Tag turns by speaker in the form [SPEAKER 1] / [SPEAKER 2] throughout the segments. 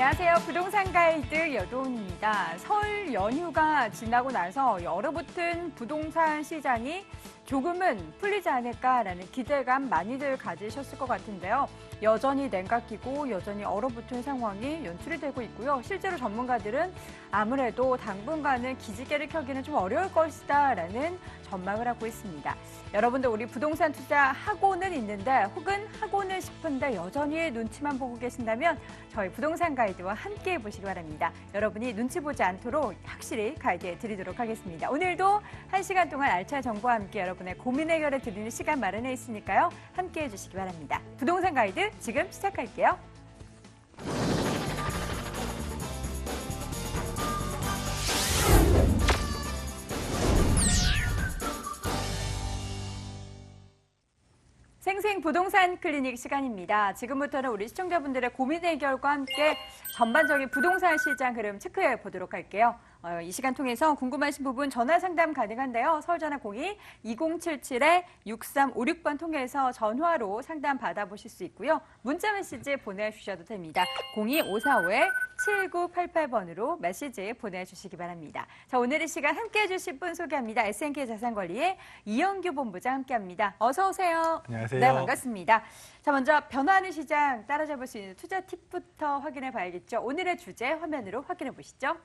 [SPEAKER 1] 안녕하세요. 부동산 가이드 여도은입니다. 설 연휴가 지나고 나서 얼어붙은 부동산 시장이 조금은 풀리지 않을까라는 기대감 많이들 가지셨을 것 같은데요. 여전히 냉각기고 여전히 얼어붙은 상황이 연출이 되고 있고요. 실제로 전문가들은 아무래도 당분간은 기지개를 켜기는 좀 어려울 것이다라는 전망을 하고 있습니다. 여러분도 우리 부동산 투자하고는 있는데 혹은 하고는 싶은데 여전히 눈치만 보고 계신다면 저희 부동산 가이드와 함께 해보시기 바랍니다. 여러분이 눈치 보지 않도록 확실히 가이드해 드리도록 하겠습니다. 오늘도 1시간 동안 알찬 정보와 함께 여러분의 고민 해결해 드리는 시간 마련해 있으니까요. 함께 해주시기 바랍니다. 부동산 가이드 지금 시작할게요. 생생 부동산 클리닉 시간입니다. 지금부터는 우리 시청자분들의 고민 해결과 함께 전반적인 부동산 시장 흐름 체크해 보도록 할게요. 이 시간 통해서 궁금하신 부분 전화 상담 가능한데요. 서울 전화 02-2077-6356번 통해서 전화로 상담 받아보실 수 있고요. 문자 메시지 보내주셔도 됩니다. 0254-7988번으로 메시지 보내주시기 바랍니다. 자, 오늘 이 시간 함께해 주실 분 소개합니다. SNK 자산관리의 이영규 본부장 함께합니다. 어서 오세요.
[SPEAKER 2] 안녕하세요.
[SPEAKER 1] 네, 반갑습니다. 자, 먼저 변화하는 시장 따라잡을 수 있는 투자 팁부터 확인해 봐야겠죠. 오늘의 주제 화면으로 확인해 보시죠.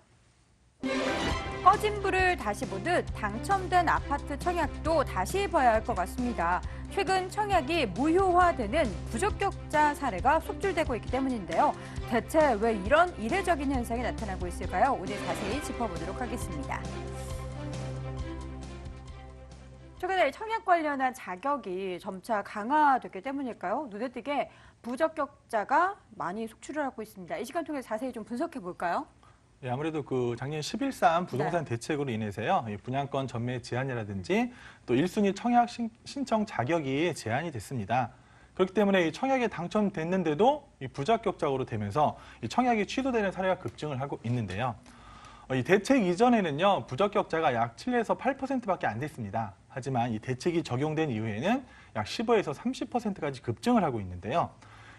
[SPEAKER 1] 꺼진 불을 다시 보듯 당첨된 아파트 청약도 다시 봐야 할 것 같습니다. 최근 청약이 무효화되는 부적격자 사례가 속출되고 있기 때문인데요. 대체 왜 이런 이례적인 현상이 나타나고 있을까요? 오늘 자세히 짚어보도록 하겠습니다. 최근에 청약 관련한 자격이 점차 강화됐기 때문일까요? 눈에 띄게 부적격자가 많이 속출을 하고 있습니다. 이 시간 통해 자세히 좀 분석해 볼까요?
[SPEAKER 2] 네, 아무래도 그 작년 11.3 부동산 대책으로 인해서요, 이 분양권 전매 제한이라든지 또 1순위 청약 신청 자격이 제한이 됐습니다. 그렇기 때문에 이 청약에 당첨됐는데도 이 부적격자로 되면서 이 청약이 취소되는 사례가 급증을 하고 있는데요. 이 대책 이전에는요, 부적격자가 약 7에서 8%밖에 안 됐습니다. 하지만 이 대책이 적용된 이후에는 약 15에서 30%까지 급증을 하고 있는데요.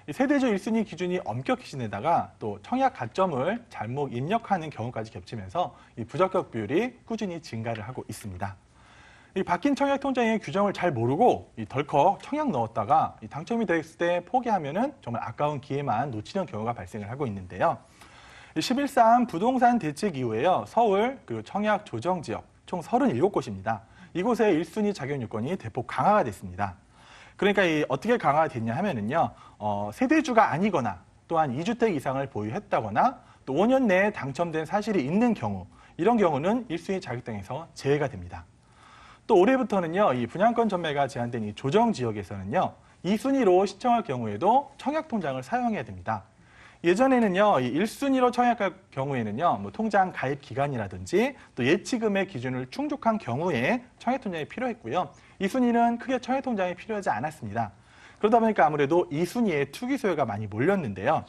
[SPEAKER 2] 이 세대주 1순위 기준이 엄격해진 데다가 또 청약 가점을 잘못 입력하는 경우까지 겹치면서 이 부적격 비율이 꾸준히 증가를 하고 있습니다. 이 바뀐 청약 통장의 규정을 잘 모르고 이 덜컥 청약 넣었다가 이 당첨이 됐을 때 포기하면은 정말 아까운 기회만 놓치는 경우가 발생을 하고 있는데요. 11.3 부동산 대책 이후에요, 서울 그리고 청약 조정 지역 총 37곳입니다. 이곳에 1순위 자격 요건이 대폭 강화가 됐습니다. 그러니까 어떻게 강화가 됐냐 하면은요, 세대주가 아니거나 또한 2주택 이상을 보유했다거나 또 5년 내에 당첨된 사실이 있는 경우, 이런 경우는 1순위 자격등에서 제외가 됩니다. 또 올해부터는요, 이 분양권 전매가 제한된 이 조정 지역에서는요, 2순위로 신청할 경우에도 청약 통장을 사용해야 됩니다. 예전에는요, 이 1순위로 청약할 경우에는요, 뭐 통장 가입 기간이라든지 또 예치금의 기준을 충족한 경우에 청약 통장이 필요했고요. 2순위는 크게 청약 통장이 필요하지 않았습니다. 그러다 보니까 아무래도 2순위에 투기 수요가 많이 몰렸는데요.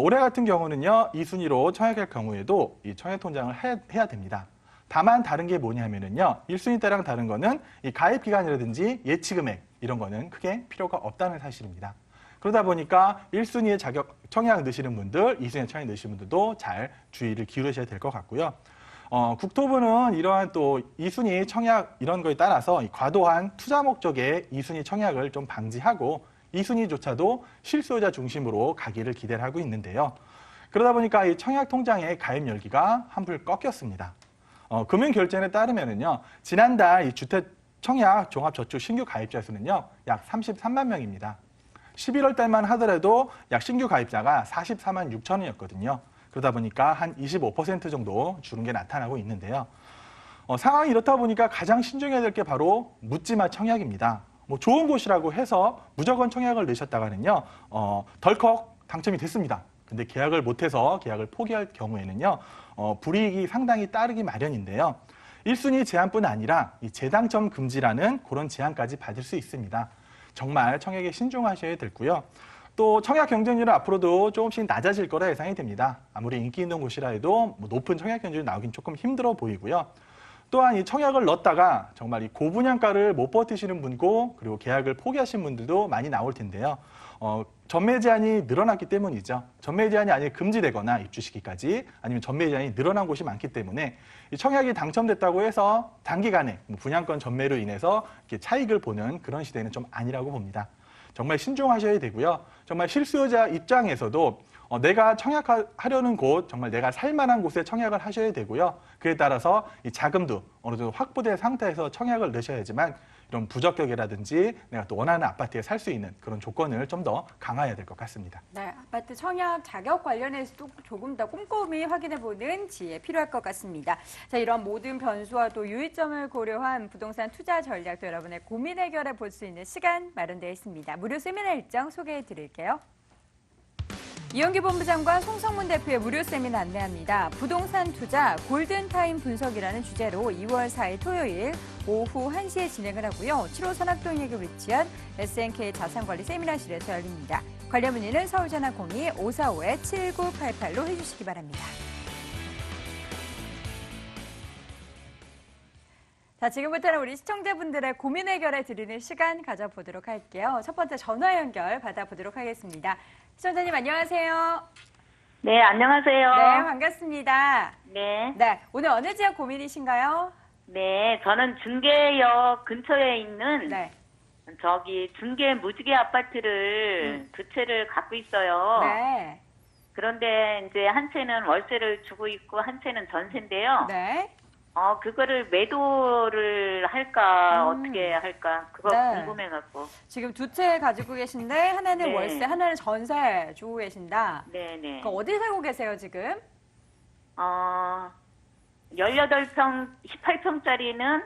[SPEAKER 2] 올해 같은 경우는요, 2순위로 청약할 경우에도 이 청약 통장을 해야 됩니다. 다만 다른 게 뭐냐면은요, 1순위 때랑 다른 거는 이 가입 기간이라든지 예치금액 이런 거는 크게 필요가 없다는 사실입니다. 그러다 보니까 1순위에 청약 넣으시는 분들, 2순위에 청약 넣으시는 분들도 잘 주의를 기울이셔야 될 것 같고요. 국토부는 이러한 또 2순위 청약 이런 거에 따라서 과도한 투자 목적의 2순위 청약을 좀 방지하고 2순위조차도 실수요자 중심으로 가기를 기대를 하고 있는데요. 그러다 보니까 이 청약 통장의 가입 열기가 한풀 꺾였습니다. 금융결제에 따르면은요, 지난달 이 주택 청약 종합저축 신규 가입자 수는요, 약 33만 명입니다. 11월 달만 하더라도 약 신규 가입자가 44만 6천이었거든요. 그러다 보니까 한 25% 정도 줄은 게 나타나고 있는데요. 상황이 이렇다 보니까 가장 신중해야 될 게 바로 묻지마 청약입니다. 뭐 좋은 곳이라고 해서 무조건 청약을 내셨다가는요, 덜컥 당첨이 됐습니다. 근데 계약을 못해서 계약을 포기할 경우에는요, 불이익이 상당히 따르기 마련인데요. 1순위 제한뿐 아니라 이 재당첨 금지라는 그런 제한까지 받을 수 있습니다. 정말 청약에 신중하셔야 되고요. 또 청약 경쟁률은 앞으로도 조금씩 낮아질 거라 예상이 됩니다. 아무리 인기 있는 곳이라 해도 높은 청약 경쟁률이 나오긴 조금 힘들어 보이고요. 또한 이 청약을 넣었다가 정말 이 고분양가를 못 버티시는 분고 그리고 계약을 포기하신 분들도 많이 나올 텐데요. 전매 제한이 늘어났기 때문이죠. 전매 제한이 아예 금지되거나 입주 시기까지 아니면 전매 제한이 늘어난 곳이 많기 때문에 이 청약이 당첨됐다고 해서 단기간에 분양권 전매로 인해서 이렇게 차익을 보는 그런 시대는 좀 아니라고 봅니다. 정말 신중하셔야 되고요. 정말 실수요자 입장에서도 내가 청약하려는 곳, 정말 내가 살만한 곳에 청약을 하셔야 되고요. 그에 따라서 이 자금도 어느 정도 확보된 상태에서 청약을 넣으셔야지만 이런 부적격이라든지 내가 또 원하는 아파트에 살 수 있는 그런 조건을 좀 더 강화해야 될 것 같습니다.
[SPEAKER 1] 네, 아파트 청약 자격 관련해서도 조금 더 꼼꼼히 확인해보는 지혜 필요할 것 같습니다. 자, 이런 모든 변수와 또 유의점을 고려한 부동산 투자 전략도 여러분의 고민 해결해 볼 수 있는 시간 마련되어 있습니다. 무료 세미나 일정 소개해 드릴게요. 이영기 본부장과 송성문 대표의 무료 세미나 안내합니다. 부동산 투자 골든타임 분석이라는 주제로 2월 4일 토요일 오후 1시에 진행을 하고요. 7호 선악동역에 위치한 SNK 자산관리 세미나실에서 열립니다. 관련 문의는 서울전화 02-545-7988로 해주시기 바랍니다. 자, 지금부터는 우리 시청자분들의 고민 해결해 드리는 시간 가져보도록 할게요. 첫 번째 전화 연결 받아보도록 하겠습니다. 시청자님 안녕하세요.
[SPEAKER 3] 네, 안녕하세요.
[SPEAKER 1] 네, 반갑습니다.
[SPEAKER 3] 네.
[SPEAKER 1] 네, 오늘 어느 지역 고민이신가요?
[SPEAKER 3] 네, 저는 중계역 근처에 있는
[SPEAKER 1] 네.
[SPEAKER 3] 저기 중계 무지개 아파트를 두 채를 갖고 있어요.
[SPEAKER 1] 네.
[SPEAKER 3] 그런데 이제 한 채는 월세를 주고 있고 한 채는 전세인데요.
[SPEAKER 1] 네.
[SPEAKER 3] 그거를 매도를 할까 어떻게 할까 그거
[SPEAKER 1] 네.
[SPEAKER 3] 궁금해갖고.
[SPEAKER 1] 지금 두 채 가지고 계신데 하나는
[SPEAKER 3] 네.
[SPEAKER 1] 월세, 하나는 전세 주고 계신다.
[SPEAKER 3] 네네.
[SPEAKER 1] 그 어디 살고 계세요, 지금?
[SPEAKER 3] 18평, 18평짜리는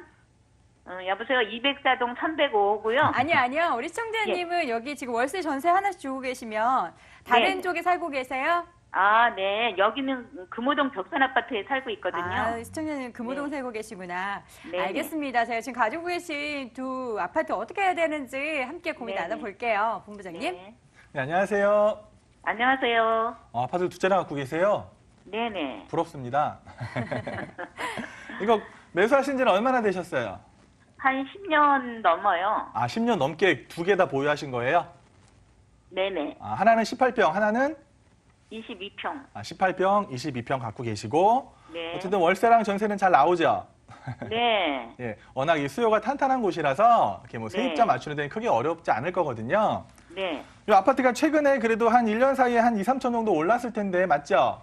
[SPEAKER 3] 여보세요? 204동 305호고요.
[SPEAKER 1] 아니요. 우리 시청자님은 여기 지금 월세, 전세 하나씩 주고 계시면 다른
[SPEAKER 3] 네.
[SPEAKER 1] 쪽에 살고 계세요?
[SPEAKER 3] 네. 여기는 금호동 벽산 아파트에 살고 있거든요.
[SPEAKER 1] 시청자님 금호동
[SPEAKER 3] 네.
[SPEAKER 1] 살고 계시구나.
[SPEAKER 3] 네.
[SPEAKER 1] 알겠습니다. 제가 지금 가지고 계신 두 아파트 어떻게 해야 되는지 함께 고민
[SPEAKER 3] 네.
[SPEAKER 1] 나눠볼게요. 본부장님.
[SPEAKER 3] 네.
[SPEAKER 2] 네, 안녕하세요.
[SPEAKER 3] 안녕하세요.
[SPEAKER 2] 아파트 두 채나 갖고 계세요?
[SPEAKER 3] 네네.
[SPEAKER 2] 부럽습니다. 이거 매수하신 지는 얼마나 되셨어요?
[SPEAKER 3] 한 10년 넘어요.
[SPEAKER 2] 10년 넘게 두 개 다 보유하신 거예요?
[SPEAKER 3] 네네.
[SPEAKER 2] 하나는 18평, 하나는
[SPEAKER 3] 22평.
[SPEAKER 2] 18평, 22평 갖고 계시고
[SPEAKER 3] 네.
[SPEAKER 2] 어쨌든 월세랑 전세는 잘 나오죠?
[SPEAKER 3] 네.
[SPEAKER 2] 예, 워낙 이 수요가 탄탄한 곳이라서 이렇게 뭐
[SPEAKER 3] 네.
[SPEAKER 2] 세입자 맞추는 데는 크게 어렵지 않을 거거든요.
[SPEAKER 3] 네.
[SPEAKER 2] 이 아파트가 최근에 그래도 한 1년 사이에 한 2, 3천 정도 올랐을 텐데 맞죠?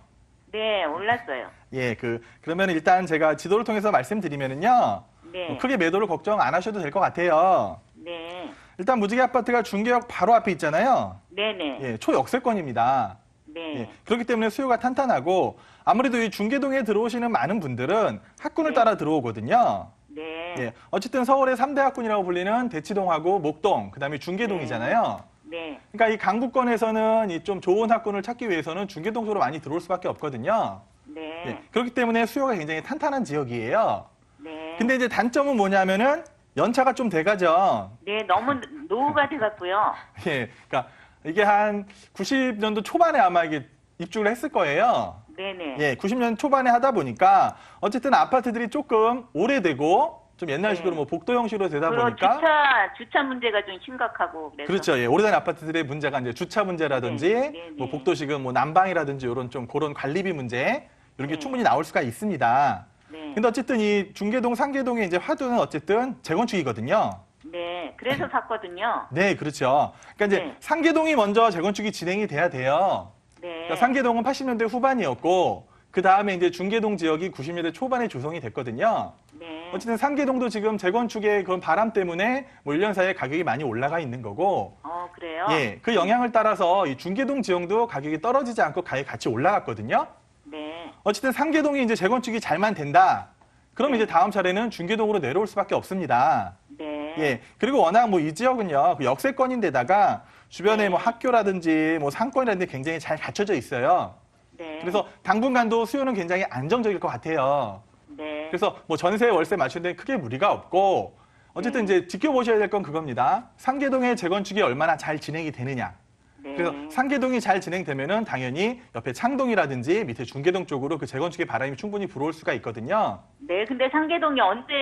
[SPEAKER 3] 네, 올랐어요.
[SPEAKER 2] 예, 그러면 일단 제가 지도를 통해서 말씀드리면은요.
[SPEAKER 3] 네.
[SPEAKER 2] 크게 매도를 걱정 안 하셔도 될 것 같아요.
[SPEAKER 3] 네.
[SPEAKER 2] 일단 무지개 아파트가 중계역 바로 앞에 있잖아요.
[SPEAKER 3] 네네.
[SPEAKER 2] 예, 초역세권입니다.
[SPEAKER 3] 네.
[SPEAKER 2] 예, 그렇기 때문에 수요가 탄탄하고 아무래도 이 중계동에 들어오시는 많은 분들은 학군을
[SPEAKER 3] 네.
[SPEAKER 2] 따라 들어오거든요.
[SPEAKER 3] 네.
[SPEAKER 2] 예, 어쨌든 서울의 3대 학군이라고 불리는 대치동하고 목동, 그다음에 중계동이잖아요.
[SPEAKER 3] 네.
[SPEAKER 2] 그러니까 이 강북권에서는 이 좀 좋은 학군을 찾기 위해서는 중계동 쪽으로 많이 들어올 수밖에 없거든요.
[SPEAKER 3] 네.
[SPEAKER 2] 예, 그렇기 때문에 수요가 굉장히 탄탄한 지역이에요.
[SPEAKER 3] 네.
[SPEAKER 2] 근데 이제 단점은 뭐냐면은 연차가 좀 돼가죠.
[SPEAKER 3] 네, 너무 노후가 돼갖고요.
[SPEAKER 2] 예, 그러니까 이게 한 90년도 초반에 아마 이게 입주를 했을 거예요.
[SPEAKER 3] 네네.
[SPEAKER 2] 예, 90년 초반에 하다 보니까 어쨌든 아파트들이 조금 오래되고 좀 옛날식으로
[SPEAKER 3] 네.
[SPEAKER 2] 뭐 복도 형식으로 되다
[SPEAKER 3] 그리고
[SPEAKER 2] 보니까
[SPEAKER 3] 주차 문제가 좀 심각하고 그래서.
[SPEAKER 2] 그렇죠. 예, 오래된 아파트들의 문제가 이제 주차 문제라든지
[SPEAKER 3] 네, 네,
[SPEAKER 2] 뭐
[SPEAKER 3] 네.
[SPEAKER 2] 복도식은 뭐 난방이라든지 이런 좀 그런 관리비 문제 이런 게
[SPEAKER 3] 네.
[SPEAKER 2] 충분히 나올 수가 있습니다.
[SPEAKER 3] 네.
[SPEAKER 2] 근데 어쨌든 이 중계동, 상계동의 이제 화두는 어쨌든 재건축이거든요.
[SPEAKER 3] 네. 그래서 샀거든요.
[SPEAKER 2] 네, 그렇죠. 그러니까 이제
[SPEAKER 3] 네.
[SPEAKER 2] 상계동이 먼저 재건축이 진행이 돼야 돼요.
[SPEAKER 3] 네.
[SPEAKER 2] 그러니까 상계동은 80년대 후반이었고 그 다음에 이제 중계동 지역이 90년대 초반에 조성이 됐거든요.
[SPEAKER 3] 네.
[SPEAKER 2] 어쨌든 상계동도 지금 재건축의 그런 바람 때문에 뭐 1년 사이에 가격이 많이 올라가 있는 거고,
[SPEAKER 3] 그래요?
[SPEAKER 2] 예, 그 영향을 따라서 이 중계동 지역도 가격이 떨어지지 않고 가격이 같이 올라갔거든요.
[SPEAKER 3] 네.
[SPEAKER 2] 어쨌든 상계동이 이제 재건축이 잘만 된다. 그럼
[SPEAKER 3] 네.
[SPEAKER 2] 이제 다음 차례는 중계동으로 내려올 수밖에 없습니다.
[SPEAKER 3] 네.
[SPEAKER 2] 예, 그리고 워낙 뭐 이 지역은요, 그 역세권인데다가 주변에
[SPEAKER 3] 네.
[SPEAKER 2] 뭐 학교라든지 뭐 상권이라든지 굉장히 잘 갖춰져 있어요.
[SPEAKER 3] 네.
[SPEAKER 2] 그래서 당분간도 수요는 굉장히 안정적일 것 같아요.
[SPEAKER 3] 네.
[SPEAKER 2] 그래서 뭐 전세, 월세 맞추는 데 크게 무리가 없고 어쨌든
[SPEAKER 3] 네.
[SPEAKER 2] 이제 지켜보셔야 될 건 그겁니다. 상계동의 재건축이 얼마나 잘 진행이 되느냐.
[SPEAKER 3] 네.
[SPEAKER 2] 그래서 상계동이 잘 진행되면은 당연히 옆에 창동이라든지 밑에 중계동 쪽으로 그 재건축의 바람이 충분히 불어올 수가 있거든요.
[SPEAKER 3] 네. 근데 상계동이 언제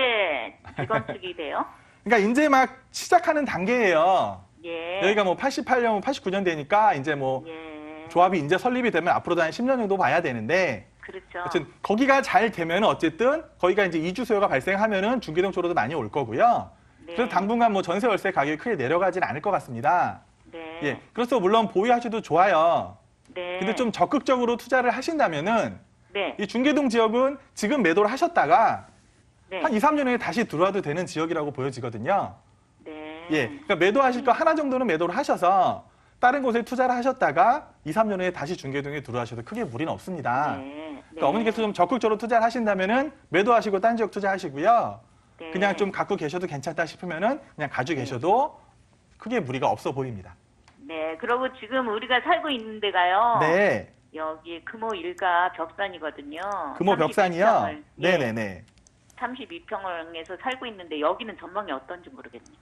[SPEAKER 3] 재건축이 돼요?
[SPEAKER 2] 그러니까 이제 막 시작하는 단계예요.
[SPEAKER 3] 예.
[SPEAKER 2] 여기가 뭐 88년, 89년 되니까 이제 뭐
[SPEAKER 3] 예.
[SPEAKER 2] 조합이 이제 설립이 되면 앞으로도 한 10년 정도 봐야 되는데
[SPEAKER 3] 그렇죠.
[SPEAKER 2] 어쨌든 거기가 잘 되면 어쨌든 거기가 이제 이주 수요가 발생하면은 중계동 쪽으로도 많이 올 거고요.
[SPEAKER 3] 네.
[SPEAKER 2] 그래서 당분간 뭐 전세 월세 가격이 크게 내려가진 않을 것 같습니다.
[SPEAKER 3] 네.
[SPEAKER 2] 예. 그래서 물론 보유하셔도 좋아요.
[SPEAKER 3] 네.
[SPEAKER 2] 근데 좀 적극적으로 투자를 하신다면은
[SPEAKER 3] 네.
[SPEAKER 2] 이 중계동 지역은 지금 매도를 하셨다가
[SPEAKER 3] 네.
[SPEAKER 2] 한 2, 3년 후에 다시 들어와도 되는 지역이라고 보여지거든요.
[SPEAKER 3] 네.
[SPEAKER 2] 예. 그러니까 매도하실 거 하나 정도는 매도를 하셔서 다른 곳에 투자를 하셨다가 2, 3년 후에 다시 중계동에 들어와셔도 크게 무리는 없습니다.
[SPEAKER 3] 네.
[SPEAKER 2] 그러니까 어머니께서 좀 적극적으로 투자를 하신다면은 매도하시고 딴 지역 투자하시고요.
[SPEAKER 3] 네.
[SPEAKER 2] 그냥 좀 갖고 계셔도 괜찮다 싶으면은 그냥 가지고 계셔도 크게 무리가 없어 보입니다.
[SPEAKER 3] 네. 그리고 지금 우리가 살고 있는 데가요.
[SPEAKER 2] 네.
[SPEAKER 3] 여기 금호 일가 벽산이거든요.
[SPEAKER 2] 금호 벽산이요?
[SPEAKER 3] 32평을, 예,
[SPEAKER 2] 네네네.
[SPEAKER 3] 32평에서 살고 있는데 여기는 전망이 어떤지 모르겠네요.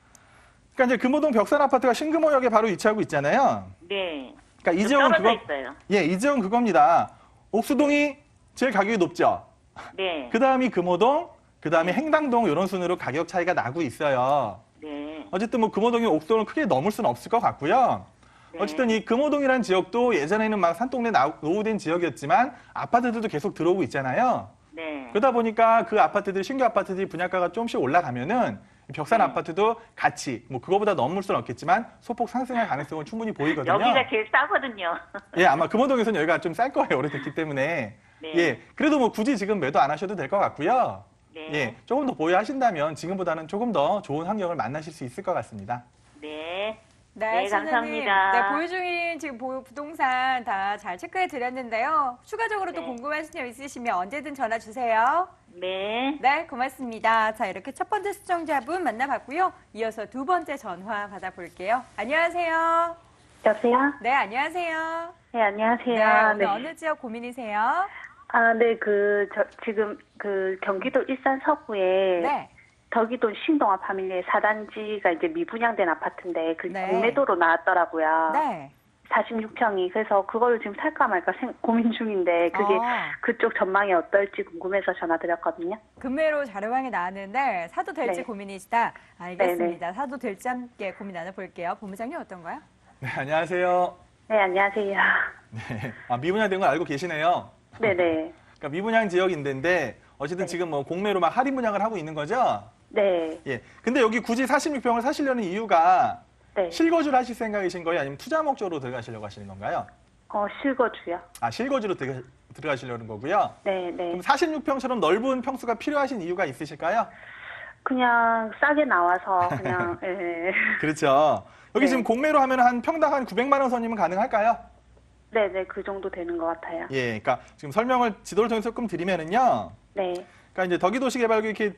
[SPEAKER 2] 그러니까 이제 금호동 벽산 아파트가 신금호역에 바로 위치하고 있잖아요.
[SPEAKER 3] 네.
[SPEAKER 2] 그러니까 이
[SPEAKER 3] 좀
[SPEAKER 2] 지역은
[SPEAKER 3] 떨어져
[SPEAKER 2] 그거,
[SPEAKER 3] 있어요.
[SPEAKER 2] 예, 이 지역은 그겁니다. 옥수동이 제일 가격이 높죠.
[SPEAKER 3] 네.
[SPEAKER 2] 그 다음이 금호동, 그 다음이 행당동 이런 순으로 가격 차이가 나고 있어요.
[SPEAKER 3] 네.
[SPEAKER 2] 어쨌든 뭐 금호동이 옥수동을 크게 넘을 수는 없을 것 같고요.
[SPEAKER 3] 네.
[SPEAKER 2] 어쨌든 이 금호동이라는 지역도 예전에는 막 산동네 노후된 지역이었지만 아파트들도 계속 들어오고 있잖아요.
[SPEAKER 3] 네.
[SPEAKER 2] 그러다 보니까 그 아파트들, 신규 아파트들이 분양가가 조금씩 올라가면은 벽산
[SPEAKER 3] 네.
[SPEAKER 2] 아파트도 같이 뭐 그거보다 넘을 수는 없겠지만 소폭 상승할 가능성은 충분히 보이거든요.
[SPEAKER 3] 여기가 제일 싸거든요.
[SPEAKER 2] 예, 아마 금호동에서는 여기가 좀 쌀 거예요. 오래됐기 때문에.
[SPEAKER 3] 네.
[SPEAKER 2] 예, 그래도 뭐 굳이 지금 매도 안 하셔도 될 것 같고요.
[SPEAKER 3] 네.
[SPEAKER 2] 예, 조금 더 보유하신다면 지금보다는 조금 더 좋은 환경을 만나실 수 있을 것 같습니다.
[SPEAKER 3] 네.
[SPEAKER 1] 네,
[SPEAKER 3] 네,
[SPEAKER 1] 시장님.
[SPEAKER 3] 감사합니다.
[SPEAKER 1] 네, 보유 중인 지금 부동산 다 잘 체크해 드렸는데요. 추가적으로 또
[SPEAKER 3] 네.
[SPEAKER 1] 궁금하신 점 있으시면 언제든 전화 주세요.
[SPEAKER 3] 네.
[SPEAKER 1] 네, 고맙습니다. 자, 이렇게 첫 번째 시청자분 만나봤고요. 이어서 두 번째 전화 받아볼게요. 안녕하세요.
[SPEAKER 4] 여보세요?
[SPEAKER 1] 네, 안녕하세요.
[SPEAKER 4] 네, 안녕하세요.
[SPEAKER 1] 네, 오늘
[SPEAKER 4] 네.
[SPEAKER 1] 어느 지역 고민이세요?
[SPEAKER 4] 아, 네, 지금 경기도 일산 서구에
[SPEAKER 1] 네.
[SPEAKER 4] 덕이동 신동아 파밀리의 4단지가 이제 미분양된 아파트인데 그게
[SPEAKER 1] 네.
[SPEAKER 4] 공매도로 나왔더라고요.
[SPEAKER 1] 네.
[SPEAKER 4] 46평이. 그래서 그걸 지금 살까 말까 고민 중인데 그게 그쪽 전망이 어떨지 궁금해서 전화드렸거든요.
[SPEAKER 1] 금매로 자료방에 나왔는데 사도 될지
[SPEAKER 4] 네.
[SPEAKER 1] 고민이시다. 알겠습니다. 사도 될지 함께 고민 나눠볼게요. 본부장님 어떤가요?
[SPEAKER 2] 네, 안녕하세요.
[SPEAKER 4] 네, 안녕하세요.
[SPEAKER 2] 네. 아, 미분양된 걸 알고 계시네요.
[SPEAKER 4] 네네.
[SPEAKER 2] 그러니까 미분양 지역인데 어쨌든
[SPEAKER 4] 네.
[SPEAKER 2] 지금 뭐 공매로 막 할인 분양을 하고 있는 거죠?
[SPEAKER 4] 네.
[SPEAKER 2] 예. 근데 여기 굳이 46평을 사시려는 이유가
[SPEAKER 4] 네.
[SPEAKER 2] 실거주를 하실 생각이신 거예요? 아니면 투자 목적으로 들어가시려고 하시는 건가요?
[SPEAKER 4] 실거주요.
[SPEAKER 2] 아, 실거주로 들어가시려는 거고요.
[SPEAKER 4] 네, 네.
[SPEAKER 2] 그럼 46평처럼 넓은 평수가 필요하신 이유가 있으실까요?
[SPEAKER 4] 그냥 싸게 나와서 그냥 예.
[SPEAKER 2] 그렇죠. 여기
[SPEAKER 4] 네.
[SPEAKER 2] 지금 공매로 하면 한 평당 한 900만 원 선이면 가능할까요?
[SPEAKER 4] 네네, 그 정도 되는 것 같아요.
[SPEAKER 2] 예, 그러니까 지금 설명을 지도를 통해서 조금 드리면은요.
[SPEAKER 4] 네,
[SPEAKER 2] 그러니까 이제 덕이도시개발구 이렇게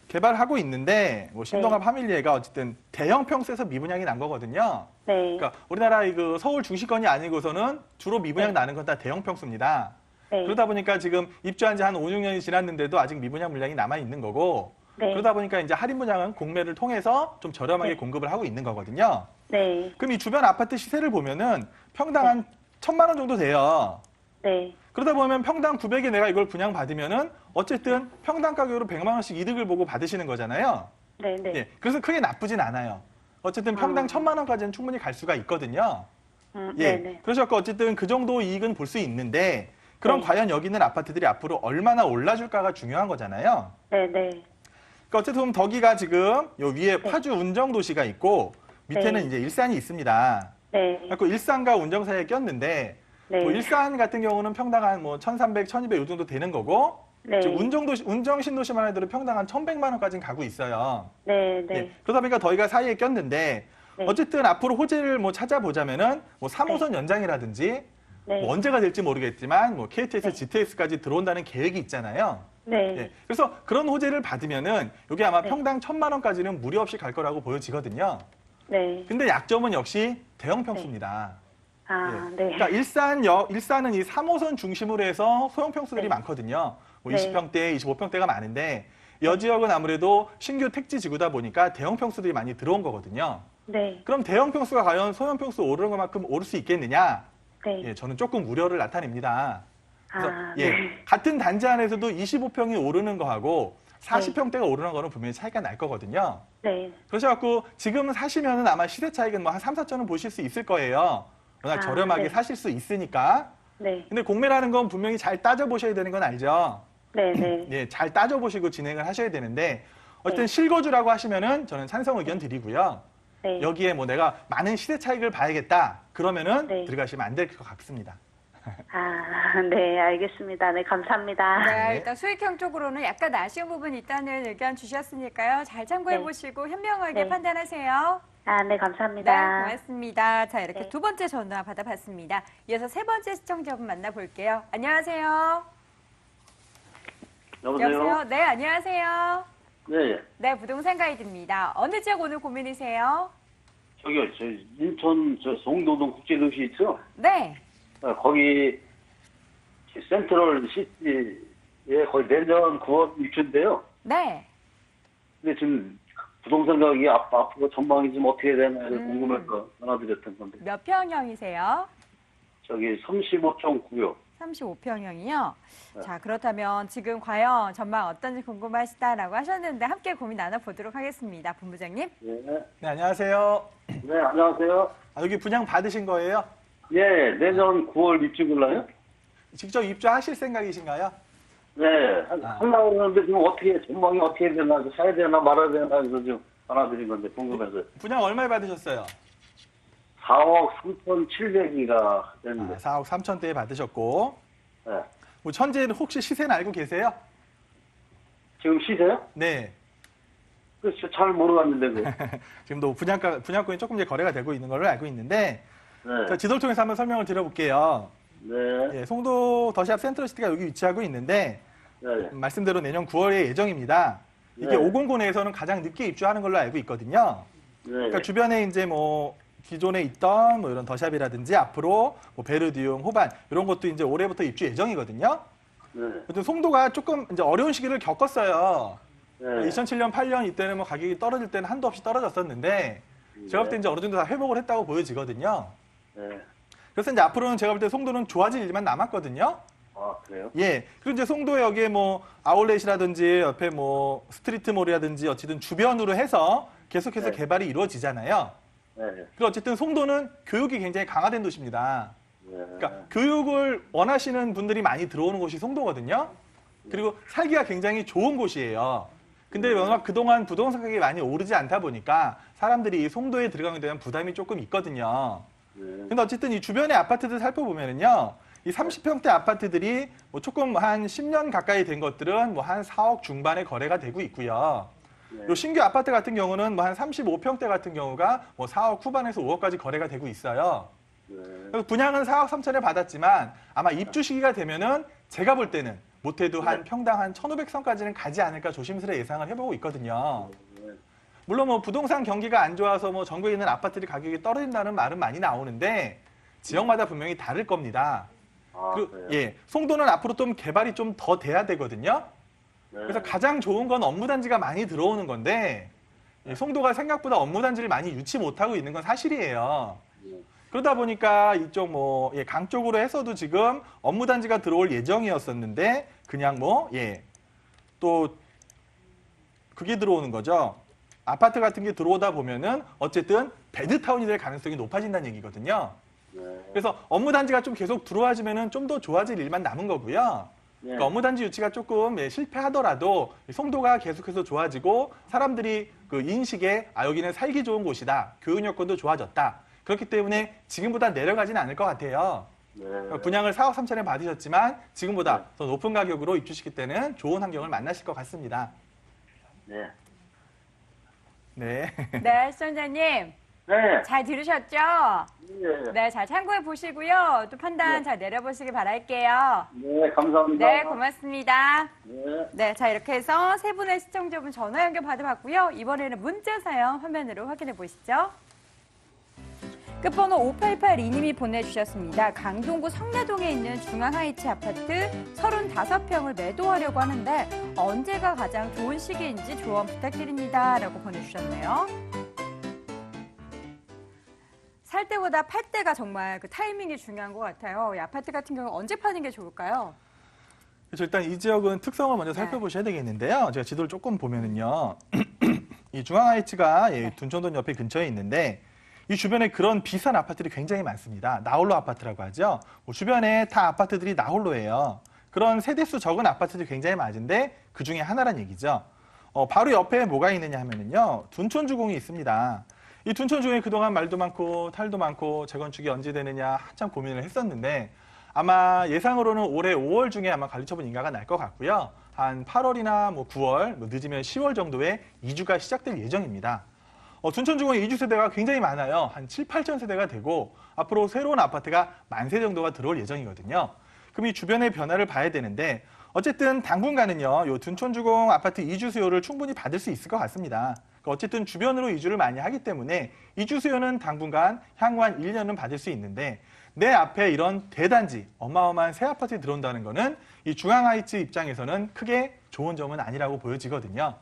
[SPEAKER 2] 개발하고 있는데 뭐 신동아
[SPEAKER 4] 네.
[SPEAKER 2] 파밀리에가 어쨌든 대형 평수에서 미분양이 난 거거든요.
[SPEAKER 4] 네,
[SPEAKER 2] 그러니까 우리나라 그 서울 중시권이 아니고서는 주로 미분양
[SPEAKER 4] 네.
[SPEAKER 2] 나는 건 다 대형 평수입니다.
[SPEAKER 4] 네,
[SPEAKER 2] 그러다 보니까 지금 입주한 지 한 5, 6년이 지났는데도 아직 미분양 물량이 남아 있는 거고
[SPEAKER 4] 네,
[SPEAKER 2] 그러다 보니까 이제 할인 분양은 공매를 통해서 좀 저렴하게
[SPEAKER 4] 네.
[SPEAKER 2] 공급을 하고 있는 거거든요.
[SPEAKER 4] 네,
[SPEAKER 2] 그럼 이 주변 아파트 시세를 보면은 평당 한 1,000만 원 정도 돼요.
[SPEAKER 4] 네,
[SPEAKER 2] 그러다 보면 평당 900에 내가 이걸 분양받으면은 어쨌든 평당 가격으로 100만 원씩 이득을 보고 받으시는 거잖아요.
[SPEAKER 4] 네, 네.
[SPEAKER 2] 예, 그래서 크게 나쁘진 않아요. 어쨌든 평당 1,000만 원까지는 충분히 갈 수가 있거든요. 예,
[SPEAKER 4] 네, 네.
[SPEAKER 2] 그러셨고 어쨌든 그 정도 이익은 볼 수 있는데 그럼
[SPEAKER 4] 네.
[SPEAKER 2] 과연 여기 있는 아파트들이 앞으로 얼마나 올라줄까가 중요한 거잖아요.
[SPEAKER 4] 네, 네,
[SPEAKER 2] 그러니까 어쨌든 보면 덕이가 지금 요 위에 파주 운정도시가 있고 밑에는
[SPEAKER 4] 네.
[SPEAKER 2] 이제 일산이 있습니다.
[SPEAKER 4] 네,
[SPEAKER 2] 그래서 일산과 운정 사이에 꼈는데
[SPEAKER 4] 네,
[SPEAKER 2] 뭐 일산 같은 경우는 평당 한 뭐 1,300, 1,200 이 정도 되는 거고
[SPEAKER 4] 네,
[SPEAKER 2] 지금 운정 신도시만 해도 평당 한 1,100만 원까지는 가고 있어요.
[SPEAKER 4] 네,
[SPEAKER 2] 예,
[SPEAKER 4] 네,
[SPEAKER 2] 그러다 보니까 덕이가 사이에 꼈는데
[SPEAKER 4] 네.
[SPEAKER 2] 어쨌든 앞으로 호재를 뭐 찾아보자면은 뭐 3호선 연장이라든지
[SPEAKER 4] 네,
[SPEAKER 2] 뭐 언제가 될지 모르겠지만 뭐 KTX,
[SPEAKER 4] 네.
[SPEAKER 2] GTX까지 들어온다는 계획이 있잖아요.
[SPEAKER 4] 네,
[SPEAKER 2] 예, 그래서 그런 호재를 받으면은 이게 아마
[SPEAKER 4] 네.
[SPEAKER 2] 평당 1,000만 원까지는 무리 없이 갈 거라고 보여지거든요.
[SPEAKER 4] 네.
[SPEAKER 2] 근데 약점은 역시 대형 평수입니다.
[SPEAKER 4] 아,
[SPEAKER 2] 예.
[SPEAKER 4] 네,
[SPEAKER 2] 그러니까 일산은 이 3호선 중심으로 해서 소형 평수들이
[SPEAKER 4] 네.
[SPEAKER 2] 많거든요. 뭐
[SPEAKER 4] 네.
[SPEAKER 2] 20평대, 25평대가 많은데 여 지역은 아무래도 신규 택지 지구다 보니까 대형 평수들이 많이 들어온 거거든요.
[SPEAKER 4] 네,
[SPEAKER 2] 그럼 대형 평수가 과연 소형 평수 오르는 것만큼 오를 수 있겠느냐?
[SPEAKER 4] 네.
[SPEAKER 2] 예, 저는 조금 우려를 나타냅니다. 그래서
[SPEAKER 4] 아,
[SPEAKER 2] 예,
[SPEAKER 4] 네,
[SPEAKER 2] 같은 단지 안에서도 25평이 오르는 거하고 40평대가 오르는 거는 분명히 차이가 날 거거든요.
[SPEAKER 4] 네.
[SPEAKER 2] 그러셔갖고 지금 사시면은 아마 시세 차익은 뭐 한 3, 4천원 보실 수 있을 거예요. 워낙 저렴하게
[SPEAKER 4] 네.
[SPEAKER 2] 사실 수 있으니까.
[SPEAKER 4] 네.
[SPEAKER 2] 근데 공매라는 건 분명히 잘 따져보셔야 되는 건 알죠?
[SPEAKER 4] 네. 네.
[SPEAKER 2] 예, 잘 따져보시고 진행을 하셔야 되는데 어쨌든
[SPEAKER 4] 네.
[SPEAKER 2] 실거주라고 하시면은 저는 찬성 의견 드리고요.
[SPEAKER 4] 네.
[SPEAKER 2] 여기에 뭐 내가 많은 시세 차익을 봐야겠다. 그러면은
[SPEAKER 4] 네.
[SPEAKER 2] 들어가시면 안 될 것 같습니다.
[SPEAKER 4] 네, 알겠습니다. 네, 감사합니다.
[SPEAKER 1] 네, 일단 수익형 쪽으로는 약간 아쉬운 부분이 있다는 의견 주셨으니까요. 잘 참고해
[SPEAKER 4] 네.
[SPEAKER 1] 보시고 현명하게
[SPEAKER 4] 네.
[SPEAKER 1] 판단하세요.
[SPEAKER 4] 네,
[SPEAKER 1] 네,
[SPEAKER 4] 감사합니다.
[SPEAKER 1] 고맙습니다. 자, 이렇게
[SPEAKER 4] 네.
[SPEAKER 1] 두 번째 전화 받아봤습니다. 이어서 세 번째 시청자분 만나볼게요. 안녕하세요.
[SPEAKER 5] 여보세요?
[SPEAKER 1] 네, 안녕하세요.
[SPEAKER 5] 네,
[SPEAKER 1] 네, 부동산 가이드입니다. 어느 지역 오늘 고민이세요?
[SPEAKER 5] 저기요, 저 인천 송도동 국제도시 있죠?
[SPEAKER 1] 네.
[SPEAKER 5] 거기 센트럴 시티에 거의 내년 9월 입주인데요.
[SPEAKER 1] 네.
[SPEAKER 5] 근데 지금 부동산 가격이 앞으로 전망이 좀 어떻게 되나 궁금해서 전화드렸던 건데.
[SPEAKER 1] 몇 평형이세요?
[SPEAKER 5] 저기 35.9요.
[SPEAKER 1] 35평형이요.
[SPEAKER 5] 네.
[SPEAKER 1] 자, 그렇다면 지금 과연 전망 어떤지 궁금하시다라고 하셨는데 함께 고민 나눠보도록 하겠습니다. 본부장님.
[SPEAKER 5] 네,
[SPEAKER 2] 네, 안녕하세요.
[SPEAKER 5] 네, 안녕하세요.
[SPEAKER 2] 여기 분양 받으신 거예요?
[SPEAKER 5] 예, 내년 9월 입주 몰라요?
[SPEAKER 2] 직접 입주하실 생각이신가요?
[SPEAKER 5] 네, 하려고 하는데 지금 어떻게, 전망이 어떻게 되나, 사야 되나 말아야 되나 해서 좀 전화드린 건데 궁금해서.
[SPEAKER 2] 분양 얼마에 받으셨어요?
[SPEAKER 5] 4억 3,700이가 됐는데.
[SPEAKER 2] 4억 3천대에 받으셨고
[SPEAKER 5] 네.
[SPEAKER 2] 뭐 현재 혹시 시세는 알고 계세요?
[SPEAKER 5] 지금 시세요?
[SPEAKER 2] 네.
[SPEAKER 5] 그렇죠. 잘 모르겠는데.
[SPEAKER 2] 지금도 분양권이 조금 이제 거래가 되고 있는 걸로 알고 있는데
[SPEAKER 5] 네.
[SPEAKER 2] 자, 지도를 통해서 한번 설명을 드려볼게요.
[SPEAKER 5] 네.
[SPEAKER 2] 예, 송도 더샵 센트럴시티가 여기 위치하고 있는데
[SPEAKER 5] 네.
[SPEAKER 2] 말씀대로 내년 9월에 예정입니다. 이게
[SPEAKER 5] 네.
[SPEAKER 2] 509 내에서는 가장 늦게 입주하는 걸로 알고 있거든요.
[SPEAKER 5] 네.
[SPEAKER 2] 그러니까 주변에 이제 뭐 기존에 있던 뭐 이런 더샵이라든지 앞으로 뭐 베르디움, 호반 이런 것도 이제 올해부터 입주 예정이거든요.
[SPEAKER 5] 네.
[SPEAKER 2] 어쨌든 송도가 조금 이제 어려운 시기를 겪었어요.
[SPEAKER 5] 네.
[SPEAKER 2] 2007년, 8년 이때는 뭐 가격이 떨어질 때는 한도 없이 떨어졌었는데 제가 볼 때 이제 어느 정도 다 회복을 했다고 보여지거든요.
[SPEAKER 5] 네.
[SPEAKER 2] 그래서 이제 앞으로는 제가 볼 때 송도는 좋아질 일만 남았거든요.
[SPEAKER 5] 아, 그래요?
[SPEAKER 2] 예. 그리고 이제 송도에 여기에 뭐 아울렛이라든지 옆에 뭐 스트리트몰이라든지 어쨌든 주변으로 해서 계속해서
[SPEAKER 5] 네.
[SPEAKER 2] 개발이 이루어지잖아요.
[SPEAKER 5] 네.
[SPEAKER 2] 그리고 어쨌든 송도는 교육이 굉장히 강화된 도시입니다.
[SPEAKER 5] 네.
[SPEAKER 2] 그러니까 교육을 원하시는 분들이 많이 들어오는 곳이 송도거든요. 그리고 살기가 굉장히 좋은 곳이에요. 근데 워낙 그동안 부동산 가격이 많이 오르지 않다 보니까 사람들이 송도에 들어가게 되면 부담이 조금 있거든요.
[SPEAKER 5] 네.
[SPEAKER 2] 근데 어쨌든 이 주변의 아파트들 살펴보면은요, 이 30평대 아파트들이 뭐 조금 한 10년 가까이 된 것들은 뭐 한 4억 중반에 거래가 되고 있고요.
[SPEAKER 5] 네.
[SPEAKER 2] 요 신규 아파트 같은 경우는 뭐 한 35평대 같은 경우가 뭐 4억 후반에서 5억까지 거래가 되고 있어요.
[SPEAKER 5] 네.
[SPEAKER 2] 그래서 분양은 4억 3천에 받았지만 아마 입주 시기가 되면은 제가 볼 때는 못해도 한 평당 한 1,500선까지는 가지 않을까 조심스레 예상을 해보고 있거든요.
[SPEAKER 5] 네.
[SPEAKER 2] 물론 뭐 부동산 경기가 안 좋아서 뭐 전국에 있는 아파트들 가격이 떨어진다는 말은 많이 나오는데 지역마다 분명히 다를 겁니다.
[SPEAKER 5] 아,
[SPEAKER 2] 그리고
[SPEAKER 5] 그래요?
[SPEAKER 2] 예, 송도는 앞으로 좀 개발이 좀 더 돼야 되거든요.
[SPEAKER 5] 네.
[SPEAKER 2] 그래서 가장 좋은 건 업무단지가 많이 들어오는 건데 예, 송도가 생각보다 업무단지를 많이 유치 못하고 있는 건 사실이에요.
[SPEAKER 5] 네.
[SPEAKER 2] 그러다 보니까 이쪽 뭐 예, 강 쪽으로 해서도 지금 업무단지가 들어올 예정이었었는데 그냥 뭐 예, 또 그게 들어오는 거죠. 아파트 같은 게 들어오다 보면은 어쨌든 베드타운이 될 가능성이 높아진다는 얘기거든요.
[SPEAKER 5] 네.
[SPEAKER 2] 그래서 업무단지가 좀 계속 들어와주면은 좀 더 좋아질 일만 남은 거고요.
[SPEAKER 5] 네.
[SPEAKER 2] 그러니까 업무단지 유치가 조금 예, 실패하더라도 송도가 계속해서 좋아지고 사람들이 그 인식에 아 여기는 살기 좋은 곳이다. 교육 여건도 좋아졌다. 그렇기 때문에 지금보다 내려가지는 않을 것 같아요.
[SPEAKER 5] 네.
[SPEAKER 2] 그러니까 분양을 4억 3천에 받으셨지만 지금보다 더 높은 가격으로 입주시킬 때는 좋은 환경을 만나실 것 같습니다.
[SPEAKER 5] 네.
[SPEAKER 2] 네.
[SPEAKER 1] 네, 시청자님.
[SPEAKER 5] 네.
[SPEAKER 1] 잘 들으셨죠?
[SPEAKER 5] 네.
[SPEAKER 1] 네, 잘 참고해 보시고요. 또 판단
[SPEAKER 5] 네.
[SPEAKER 1] 잘 내려보시기 바랄게요.
[SPEAKER 5] 네, 감사합니다.
[SPEAKER 1] 네, 고맙습니다.
[SPEAKER 5] 네.
[SPEAKER 1] 네, 자 이렇게 해서 세 분의 시청자분 전화 연결 받아봤고요. 이번에는 문자 사연 화면으로 확인해 보시죠. 끝번호 5882님이 보내주셨습니다. 강동구 성내동에 있는 중앙하이츠 아파트 35평을 매도하려고 하는데 언제가 가장 좋은 시기인지 조언 부탁드립니다. 라고 보내주셨네요. 살 때보다 팔 때가 정말 그 타이밍이 중요한 것 같아요. 이 아파트 같은 경우 언제 파는 게 좋을까요?
[SPEAKER 2] 그래서 일단 이 지역은 특성을 먼저
[SPEAKER 1] 네.
[SPEAKER 2] 살펴보셔야 되겠는데요. 제가 지도를 조금 보면은요. 이 중앙하이츠가
[SPEAKER 1] 네.
[SPEAKER 2] 둔촌동 옆에 근처에 있는데 이 주변에 그런 비싼 아파트들이 굉장히 많습니다. 나홀로 아파트라고 하죠. 주변에 다 아파트들이 나홀로예요. 그런 세대수 적은 아파트들이 굉장히 많은데 그 중에 하나란 얘기죠. 바로 옆에 뭐가 있느냐 하면은요. 둔촌주공이 있습니다. 이 둔촌주공이 그동안 말도 많고 탈도 많고 재건축이 언제 되느냐 한참 고민을 했었는데 아마 예상으로는 올해 5월 중에 아마 관리처분 인가가 날 것 같고요. 한 8월이나 뭐 9월, 뭐 늦으면 10월 정도에 이주가 시작될 예정입니다. 둔촌주공의 이주 세대가 굉장히 많아요. 한 7, 8천 세대가 되고 앞으로 새로운 아파트가 10,000세 정도가 들어올 예정이거든요. 그럼 이 주변의 변화를 봐야 되는데 어쨌든 당분간은요. 요 둔촌주공 아파트 이주 수요를 충분히 받을 수 있을 것 같습니다. 어쨌든 주변으로 이주를 많이 하기 때문에 이주 수요는 당분간 향후 한 1년은 받을 수 있는데 내 앞에 이런 대단지, 어마어마한 새 아파트에 들어온다는 거는 이 중앙하이츠 입장에서는 크게 좋은 점은 아니라고 보여지거든요.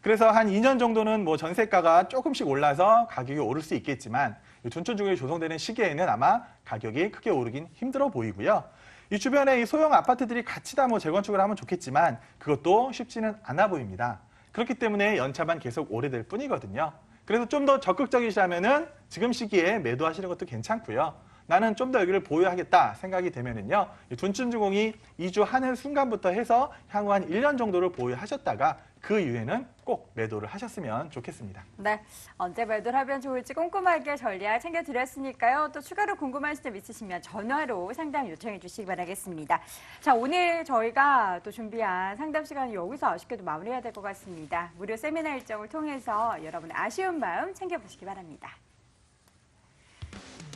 [SPEAKER 2] 그래서 한 2년 정도는 뭐 전세가가 조금씩 올라서 가격이 오를 수 있겠지만 둔촌주공이 조성되는 시기에는 아마 가격이 크게 오르긴 힘들어 보이고요. 이 주변에 이 소형 아파트들이 같이 다 뭐 재건축을 하면 좋겠지만 그것도 쉽지는 않아 보입니다. 그렇기 때문에 연차만 계속 오래될 뿐이거든요. 그래서 좀 더 적극적이시라면은 지금 시기에 매도하시는 것도 괜찮고요. 나는 좀 더 여기를 보유하겠다 생각이 되면은요. 둔촌주공이 이주하는 순간부터 해서 향후 한 1년 정도를 보유하셨다가 그 이후에는 꼭 매도를 하셨으면 좋겠습니다.
[SPEAKER 1] 네, 언제 매도를 하면 좋을지 꼼꼼하게 전략 챙겨드렸으니까요. 또 추가로 궁금하신 점 있으시면 전화로 상담 요청해 주시기 바라겠습니다. 자, 오늘 저희가 또 준비한 상담 시간은 여기서 아쉽게도 마무리해야 될 것 같습니다. 무료 세미나 일정을 통해서 여러분의 아쉬운 마음 챙겨보시기 바랍니다.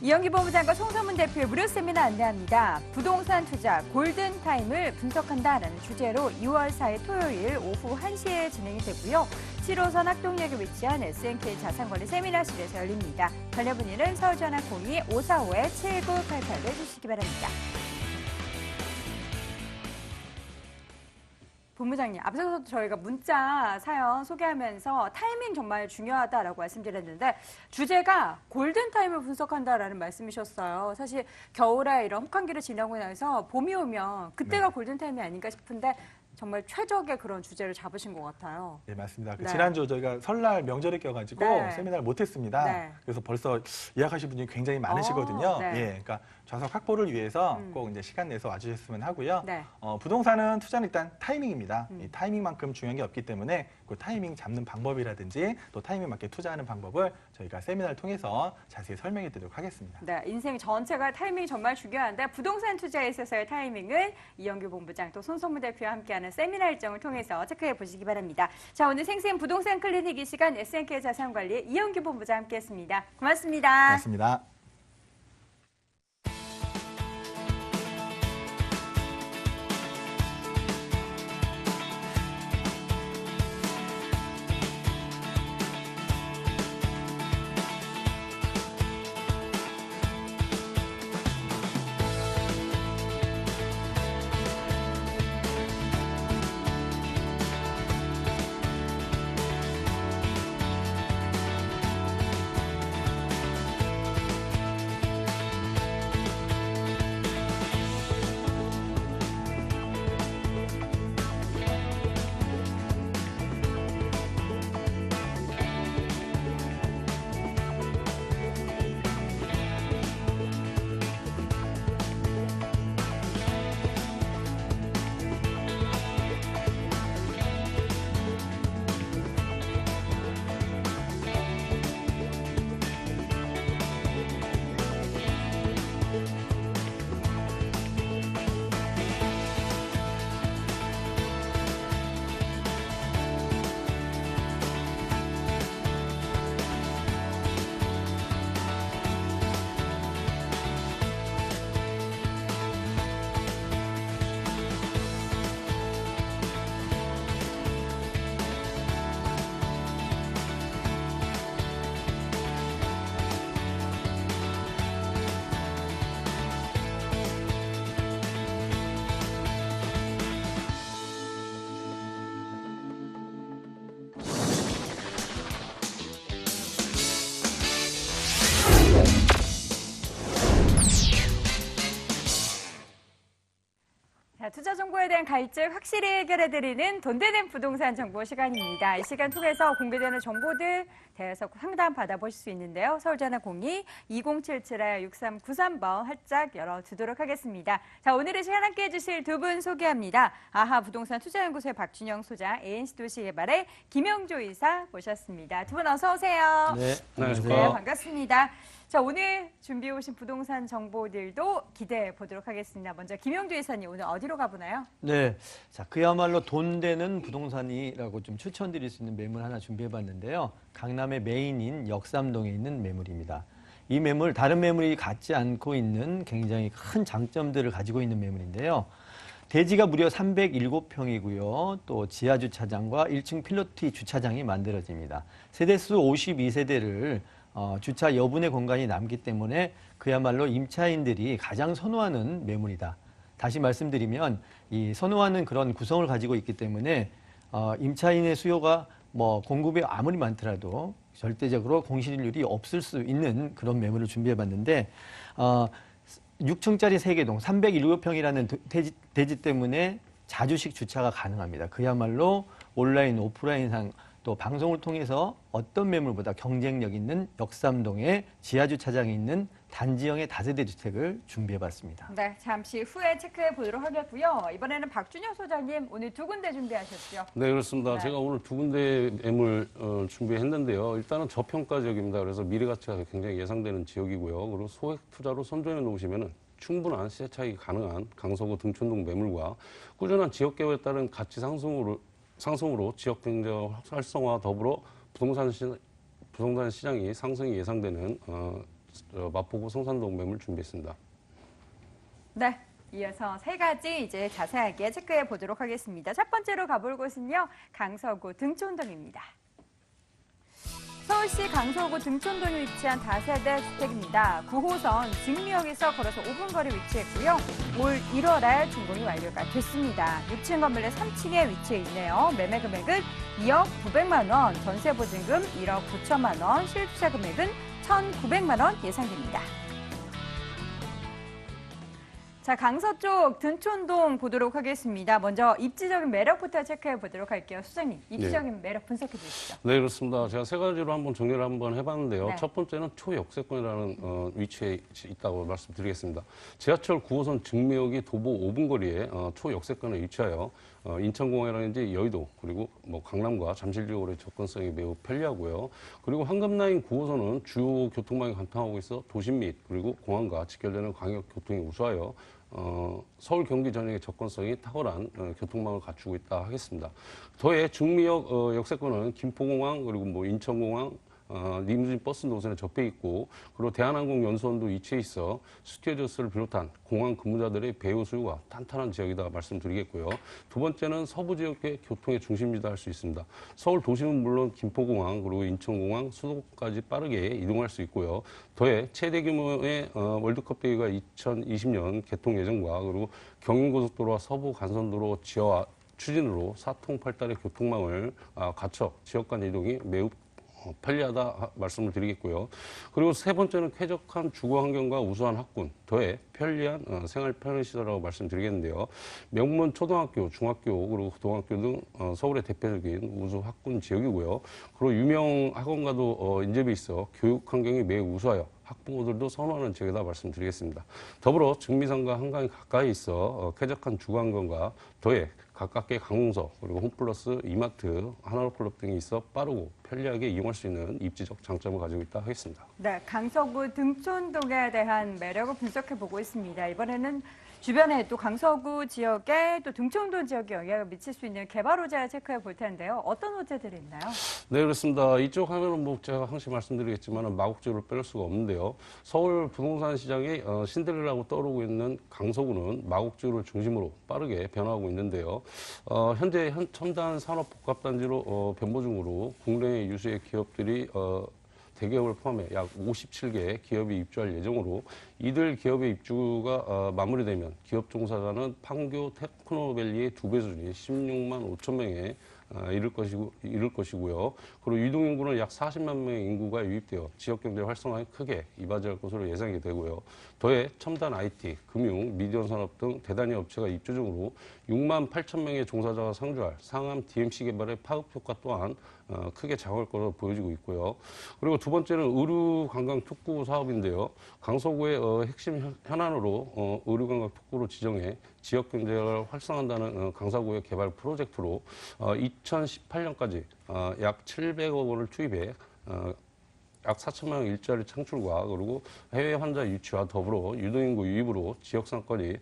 [SPEAKER 1] 이영기 본부장과 송성문 대표의 무료 세미나 안내합니다. 부동산 투자 골든타임을 분석한다라는 주제로 2월 4일 토요일 오후 1시에 진행이 되고요. 7호선 학동역에 위치한 SNK 자산관리 세미나실에서 열립니다. 관련 문의는 서울전화 02-545-7988을 해주시기 바랍니다. 본부장님, 앞서서 저희가 문자 사연 소개하면서 타이밍 정말 중요하다라고 말씀드렸는데 주제가 골든타임을 분석한다라는 말씀이셨어요. 사실 겨울에 이런 혹한기를 지나고 나서 봄이 오면 그때가
[SPEAKER 2] 네.
[SPEAKER 1] 골든타임이 아닌가 싶은데 정말 최적의 그런 주제를 잡으신 것 같아요.
[SPEAKER 2] 네, 맞습니다.
[SPEAKER 1] 네.
[SPEAKER 2] 지난주 저희가 설날 명절에 껴가지고
[SPEAKER 1] 네.
[SPEAKER 2] 세미나를 못했습니다.
[SPEAKER 1] 네.
[SPEAKER 2] 그래서 벌써 예약하신 분이 굉장히 많으시거든요.
[SPEAKER 1] 네.
[SPEAKER 2] 예, 그러니까 좌석 확보를 위해서 꼭 이제 시간 내서 와주셨으면 하고요.
[SPEAKER 1] 네.
[SPEAKER 2] 부동산은 투자는 일단 타이밍입니다. 이
[SPEAKER 1] 음.
[SPEAKER 2] 타이밍만큼 중요한 게 없기 때문에 그 타이밍 잡는 방법이라든지 또 타이밍 맞게 투자하는 방법을 저희가 세미나를 통해서 자세히 설명해 드리도록 하겠습니다.
[SPEAKER 1] 네, 인생 전체가 타이밍이 정말 중요한데 부동산 투자에 있어서의 타이밍은 이영규 본부장 또 손성무 대표와 함께하는 세미나 일정을 통해서 체크해 보시기 바랍니다. 자, 오늘 생생 부동산 클리닉 이 시간 SNK 자산관리 이영규 본부장 함께했습니다. 고맙습니다.
[SPEAKER 2] 고맙습니다.
[SPEAKER 1] 투자 정보에 대한 갈증 확실히 해결해드리는 돈 되는 부동산 정보 시간입니다. 이 시간 통해서 공개되는 정보들 대해서 상담 받아보실 수 있는데요. 서울전화 02-2077-6393번 활짝 열어두도록 하겠습니다. 자, 오늘의 시간 함께 해주실 두 분 소개합니다. 아하 부동산 투자연구소의 박준영 소장, ANC 도시개발의 김영조 이사 모셨습니다. 두 분 어서 오세요.
[SPEAKER 6] 네, 안녕하세요.
[SPEAKER 1] 네, 반갑습니다. 자, 오늘 준비해 오신 부동산 정보들도 기대해 보도록 하겠습니다. 먼저 김영주 이사님, 오늘 어디로 가보나요?
[SPEAKER 6] 네, 자 그야말로 돈 되는 부동산이라고 좀 추천드릴 수 있는 매물 하나 준비해봤는데요. 강남의 메인인 역삼동에 있는 매물입니다. 이 매물, 다른 매물이 갖지 않고 있는 굉장히 큰 장점들을 가지고 있는 매물인데요. 대지가 무려 307평이고요. 또 지하 주차장과 1층 필로티 주차장이 만들어집니다. 세대수 52세대를 주차 여분의 공간이 남기 때문에 그야말로 임차인들이 가장 선호하는 매물이다. 다시 말씀드리면 이 선호하는 그런 구성을 가지고 있기 때문에 임차인의 수요가 공급이 아무리 많더라도 절대적으로 공실률이 없을 수 있는 그런 매물을 준비해봤는데 6층짜리 세개동 307평이라는 대지 때문에 자주식 주차가 가능합니다. 그야말로 온라인, 오프라인상 또 방송을 통해서 어떤 매물보다 경쟁력 있는 역삼동에 지하주차장이 있는 단지형의 다세대 주택을 준비해봤습니다.
[SPEAKER 1] 네, 잠시 후에 체크해 보도록 하겠고요. 이번에는 박준영 소장님, 오늘 두 군데 준비하셨죠?
[SPEAKER 7] 네, 그렇습니다.
[SPEAKER 1] 네.
[SPEAKER 7] 제가 오늘 두 군데 매물 준비했는데요. 일단은 저평가 지역입니다. 그래서 미래 가치가 굉장히 예상되는 지역이고요. 그리고 소액 투자로 선정해 놓으시면은 충분한 시세 차익이 가능한 강서구 등촌동 매물과 꾸준한 지역 개발에 따른 가치 상승으로 지역 경제 활성화 더불어 부동산 시장이 상승이 예상되는 마포구 성산동 매물 준비했습니다.
[SPEAKER 1] 네, 이어서 세 가지 이제 자세하게 체크해 보도록 하겠습니다. 첫 번째로 가볼 곳은요, 강서구 등촌동입니다. 서울시 강서구 등촌동에 위치한 다세대 주택입니다. 9호선 직미역에서 걸어서 5분 거리 위치했고요. 올 1월에 준공이 완료가 됐습니다. 6층 건물의 3층에 위치해 있네요. 매매 금액은 2억 900만 원, 전세 보증금 1억 9천만 원, 실투자 금액은 1,900만 원 예상됩니다. 자, 강서 쪽 등촌동 보도록 하겠습니다. 먼저 입지적인 매력부터 체크해 보도록 할게요. 수장님, 입지적인 매력 분석해 주시죠.
[SPEAKER 7] 네, 그렇습니다. 제가 세 가지로 한번 정리를 한번 해봤는데요.
[SPEAKER 1] 네.
[SPEAKER 7] 첫 번째는 초역세권이라는 위치에 있다고 말씀드리겠습니다. 지하철 9호선 직미역이 도보 5분 거리에 초역세권에 위치하여 인천공항이라든지 여의도 그리고 강남과 잠실 지역으로의 접근성이 매우 편리하고요. 그리고 황금라인 9호선은 주요 교통망이 관통하고 있어 도심 및 그리고 공항과 직결되는 광역 교통이 우수하여 서울 경기 전역의 접근성이 탁월한 교통망을 갖추고 있다 하겠습니다. 더해 중미역 역세권은 김포공항 그리고 인천공항 리무진 버스 노선에 접해 있고 그리고 대한항공 연수원도 위치해 있어 스튜어디스를 비롯한 공항 근무자들의 배우 수요가 탄탄한 지역이다 말씀드리겠고요. 두 번째는 서부 지역의 교통의 중심지다 할 수 있습니다. 서울 도심은 물론 김포공항 그리고 인천공항 수도까지 빠르게 이동할 수 있고요. 더해 최대 규모의 월드컵 대회가 2020년 개통 예정과 그리고 경인고속도로와 서부 간선도로 지하 추진으로 사통팔달의 교통망을 갖춰 지역 간 이동이 매우 편리하다 말씀을 드리겠고요. 그리고 세 번째는 쾌적한 주거 환경과 우수한 학군, 더해 편리한 생활 편의시설이라고 말씀드리겠는데요. 명문 초등학교, 중학교, 그리고 고등학교 등 서울의 대표적인 우수 학군 지역이고요. 그리고 유명 학원과도 인접해 있어 교육 환경이 매우 우수하여 학부모들도 선호하는 지역이다 말씀드리겠습니다. 더불어 증미산과 한강이 가까이 있어 쾌적한 주거 환경과 더해 가깝게 강릉서 그리고 홈플러스, 이마트, 하나로클럽 등이 있어 빠르고 편리하게 이용할 수 있는 입지적 장점을 가지고 있다 하겠습니다.
[SPEAKER 1] 네, 강서구 등촌동에 대한 매력을 분석해 보고 있습니다. 이번에는 주변에 또 강서구 지역에 또 등촌동 지역에 영향을 미칠 수 있는 개발 호재 체크해 볼 텐데요. 어떤 호재들이 있나요?
[SPEAKER 7] 네, 그렇습니다. 이쪽 하면은 제가 항상 말씀드리겠지만 마곡지구를 빼놓을 수가 없는데요. 서울 부동산 시장에 신데렐라고 떠오르고 있는 강서구는 마곡지구를 중심으로 빠르게 변화하고 있는데요. 현재 첨단 산업복합단지로 변모 중으로 국내 유수의 기업들이 대기업을 포함해 약 57개 기업이 입주할 예정으로 이들 기업의 입주가 마무리되면 기업 종사자는 판교 테크노밸리의 2배 수준인 16만 5천 명에 이를 것이고요. 그리고 유동인구는 약 40만 명의 인구가 유입되어 지역 경제 활성화에 크게 이바지할 것으로 예상이 되고요. 더해 첨단 IT, 금융, 미디어 산업 등 대단위 업체가 입주 중으로 6만 8천 명의 종사자가 상주할 상암 DMC 개발의 파급 효과 또한 크게 작용할 것으로 보여지고 있고요. 그리고 두 번째는 의류 관광 특구 사업인데요. 강서구의 핵심 현안으로 의류 관광 특구로 지정해 지역 경제를 활성화한다는 강서구의 개발 프로젝트로 2018년까지 약 700억 원을 투입해 약 4천만 명 일자리 창출과 그리고 해외 환자 유치와 더불어 유동인구 유입으로 지역 상권이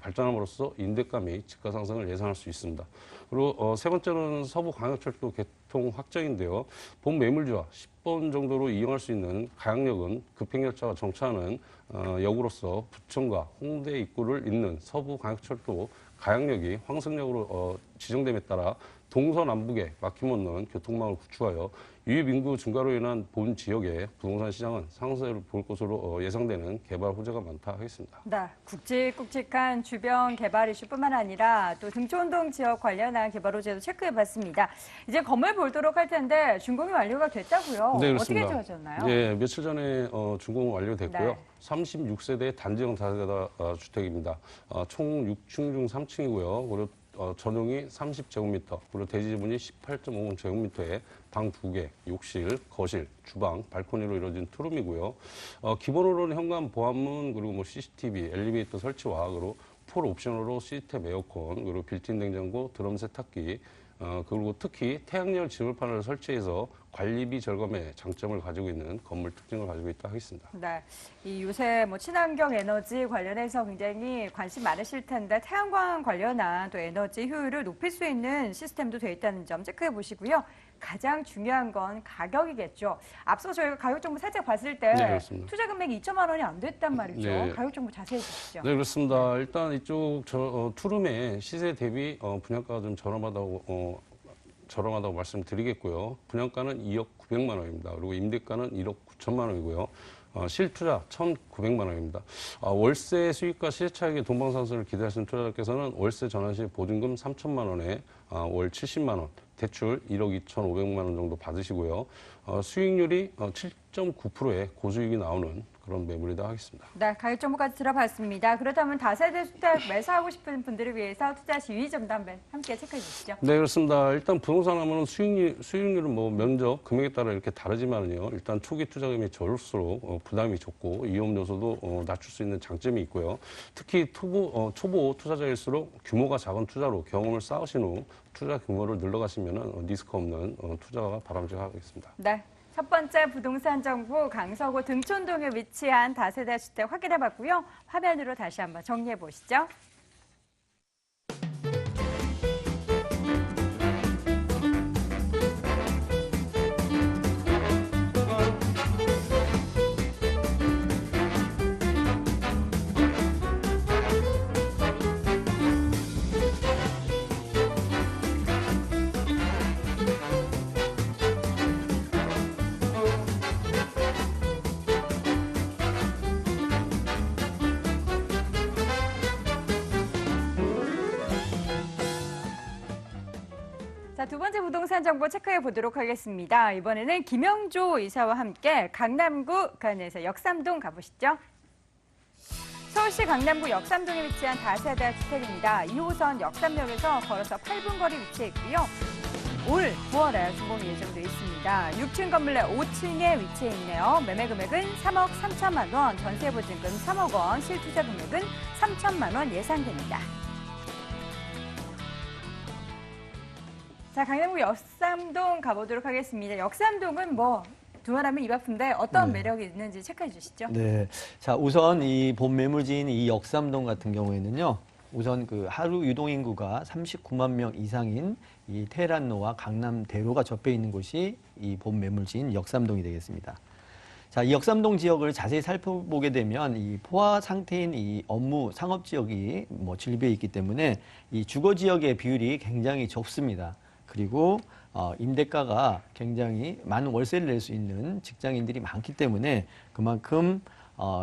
[SPEAKER 7] 발전함으로써 임대가 및 집가 상승을 예상할 수 있습니다. 그리고 세 번째는 서부광역철도 개통 확정인데요. 본 매물지와 10번 정도로 이용할 수 있는 가양역은 급행열차가 정차하는 역으로서 부천과 홍대 입구를 잇는 서부광역철도 가양역이 황승역으로 지정됨에 따라 동서남북에 막힘없는 교통망을 구축하여 유입 인구 증가로 인한 본 지역의 부동산 시장은 상승세를 볼 것으로 예상되는 개발 호재가 많다 하겠습니다.
[SPEAKER 1] 네, 굵직굵직한 주변 개발 이슈뿐만 아니라 또 등촌동 지역 관련한 개발 호재도 체크해봤습니다. 이제 건물 보도록 할 텐데 준공이 완료가 됐다고요?
[SPEAKER 7] 네,
[SPEAKER 1] 어떻게
[SPEAKER 7] 그렇습니다.
[SPEAKER 1] 지어졌나요?
[SPEAKER 7] 네, 며칠 전에 준공 완료됐고요.
[SPEAKER 1] 네.
[SPEAKER 7] 36세대 단지형 다세대 주택입니다. 총 6층 중 3층이고요. 그리고 전용이 30제곱미터, 그리고 대지 지분이 18.5제곱미터에 방 2개, 욕실, 거실, 주방, 발코니로 이루어진 투룸이고요. 기본으로는 현관 보안문, 그리고 뭐 CCTV, 엘리베이터 설치와 그리고 풀 옵션으로 시스템 에어컨, 그리고 빌트인 냉장고, 드럼 세탁기, 그리고 특히 태양열 지물판을 설치해서 관리비 절감의 장점을 가지고 있는 건물 특징을 가지고 있다 하겠습니다.
[SPEAKER 1] 네, 이 요새 뭐 친환경 에너지 관련해서 굉장히 관심 많으실 텐데 태양광 관련한 또 에너지 효율을 높일 수 있는 시스템도 되어 있다는 점 체크해 보시고요. 가장 중요한 건 가격이겠죠. 앞서 저희가 가격 정보 살짝 봤을 때
[SPEAKER 7] 네, 그렇습니다.
[SPEAKER 1] 투자 금액이 2천만 원이 안 됐단 말이죠.
[SPEAKER 7] 네.
[SPEAKER 1] 가격 정보 자세히 주시죠.
[SPEAKER 7] 네, 그렇습니다. 일단 이쪽 투룸의 시세 대비 분양가가 좀 저렴하다고 말씀드리겠고요. 분양가는 2억 900만 원입니다. 그리고 임대가는 1억 9천만 원이고요. 실투자 1,900만 원입니다. 월세 수익과 시세 차익의 돈방산수를 기대하시는 투자자께서는 월세 전환 시 보증금 3천만 원에 월 70만 원, 대출 1억 2,500만 원 정도 받으시고요. 수익률이 7.9%의 고수익이 나오는 그런 매물이다 하겠습니다.
[SPEAKER 1] 네, 가격 정보까지 들어봤습니다. 그렇다면 다세대 주택 매수하고 싶은 분들을 위해서 투자 시 유의 점도 한번 함께 체크해 주시죠.
[SPEAKER 7] 네, 그렇습니다. 일단 부동산 하면 수익률은 뭐 면적, 금액에 따라 이렇게 다르지만요. 일단 초기 투자금이 적을수록 부담이 적고 위험 요소도 낮출 수 있는 장점이 있고요. 특히 초보 투자자일수록 규모가 작은 투자로 경험을 쌓으신 후 투자 규모를 늘려가시면 리스크 없는 투자가 바람직하겠습니다.
[SPEAKER 1] 네. 첫 번째 부동산 정보 강서구 등촌동에 위치한 다세대 주택 확인해봤고요. 화면으로 다시 한번 정리해 보시죠. 자, 두 번째 부동산 정보 체크해 보도록 하겠습니다. 이번에는 김영조 이사와 함께 강남구 간에서 역삼동 가보시죠. 서울시 강남구 역삼동에 위치한 다세대 주택입니다. 2호선 역삼역에서 걸어서 8분 거리 위치해 있고요. 올 9월에 준공 예정돼 있습니다. 6층 건물 내 5층에 위치해 있네요. 매매 금액은 3억 3천만 원, 전세 보증금 3억 원, 실투자 금액은 3천만 원 예상됩니다. 자, 강남구 역삼동 가보도록 하겠습니다. 역삼동은 뭐 두말하면 입 아픈데 어떤 매력이 있는지 체크해 주시죠.
[SPEAKER 6] 네. 자, 우선 이 본 매물지인 이 역삼동 같은 경우에는요. 우선 그 하루 유동 인구가 39만 명 이상인 이 테란로와 강남대로가 접해 있는 곳이 이 본 매물지인 역삼동이 되겠습니다. 자, 이 역삼동 지역을 자세히 살펴보게 되면 이 포화 상태인 이 업무 상업 지역이 뭐 질비해 있기 때문에 이 주거 지역의 비율이 굉장히 적습니다. 그리고 임대가가 굉장히 많은 월세를 낼 수 있는 직장인들이 많기 때문에 그만큼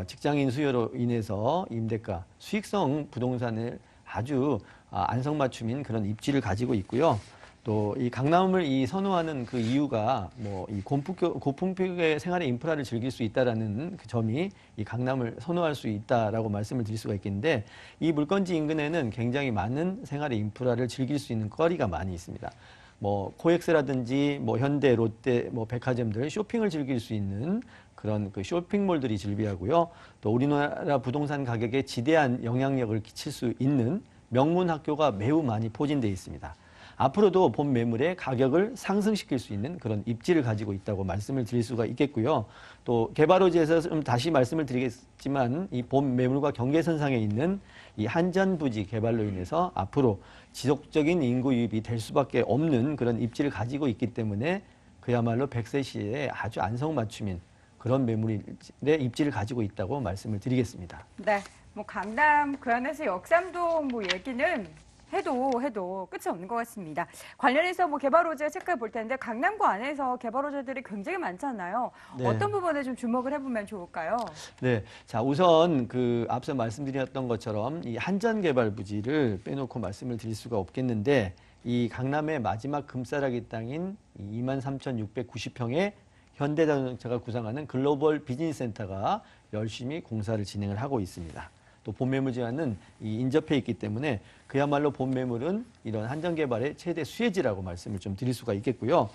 [SPEAKER 6] 직장인 수요로 인해서 임대가, 수익성 부동산을 아주 안성맞춤인 그런 입지를 가지고 있고요. 또 이 강남을 이 선호하는 그 이유가 뭐 이 고품격의 생활의 인프라를 즐길 수 있다라는 그 점이 이 강남을 선호할 수 있다라고 말씀을 드릴 수가 있겠는데, 이 물건지 인근에는 굉장히 많은 생활의 인프라를 즐길 수 있는 거리가 많이 있습니다. 뭐 코엑스라든지 뭐 현대, 롯데, 뭐 백화점들 쇼핑을 즐길 수 있는 그런 그 쇼핑몰들이 즐비하고요. 또 우리나라 부동산 가격에 지대한 영향력을 끼칠 수 있는 명문 학교가 매우 많이 포진되어 있습니다. 앞으로도 본 매물의 가격을 상승시킬 수 있는 그런 입지를 가지고 있다고 말씀을 드릴 수가 있겠고요. 또 개발호지에서 좀 다시 말씀을 드리겠지만, 이 본 매물과 경계선상에 있는 이 한전부지 개발로 인해서 앞으로 지속적인 인구 유입이 될 수밖에 없는 그런 입지를 가지고 있기 때문에 그야말로 100세 시대에 아주 안성맞춤인 그런 매물의 입지를 가지고 있다고 말씀을 드리겠습니다.
[SPEAKER 1] 네, 뭐 강남 그 안에서 역삼동 뭐 얘기는 해도 끝이 없는 것 같습니다. 관련해서 뭐 개발호재 체크해 볼 텐데, 강남구 안에서 개발호재들이 굉장히 많잖아요.
[SPEAKER 6] 네.
[SPEAKER 1] 어떤 부분에 좀 주목을 해보면 좋을까요?
[SPEAKER 6] 네, 자 우선 그 앞서 말씀드렸던 것처럼 이 한전 개발 부지를 빼놓고 말씀을 드릴 수가 없겠는데, 이 강남의 마지막 금싸라기 땅인 23,690평의 현대자동차가 구상하는 글로벌 비즈니스 센터가 열심히 공사를 진행을 하고 있습니다. 또 본매물 제한은 인접해 있기 때문에 그야말로 본매물은 이런 한전개발의 최대 수혜지라고 말씀을 좀 드릴 수가 있겠고요.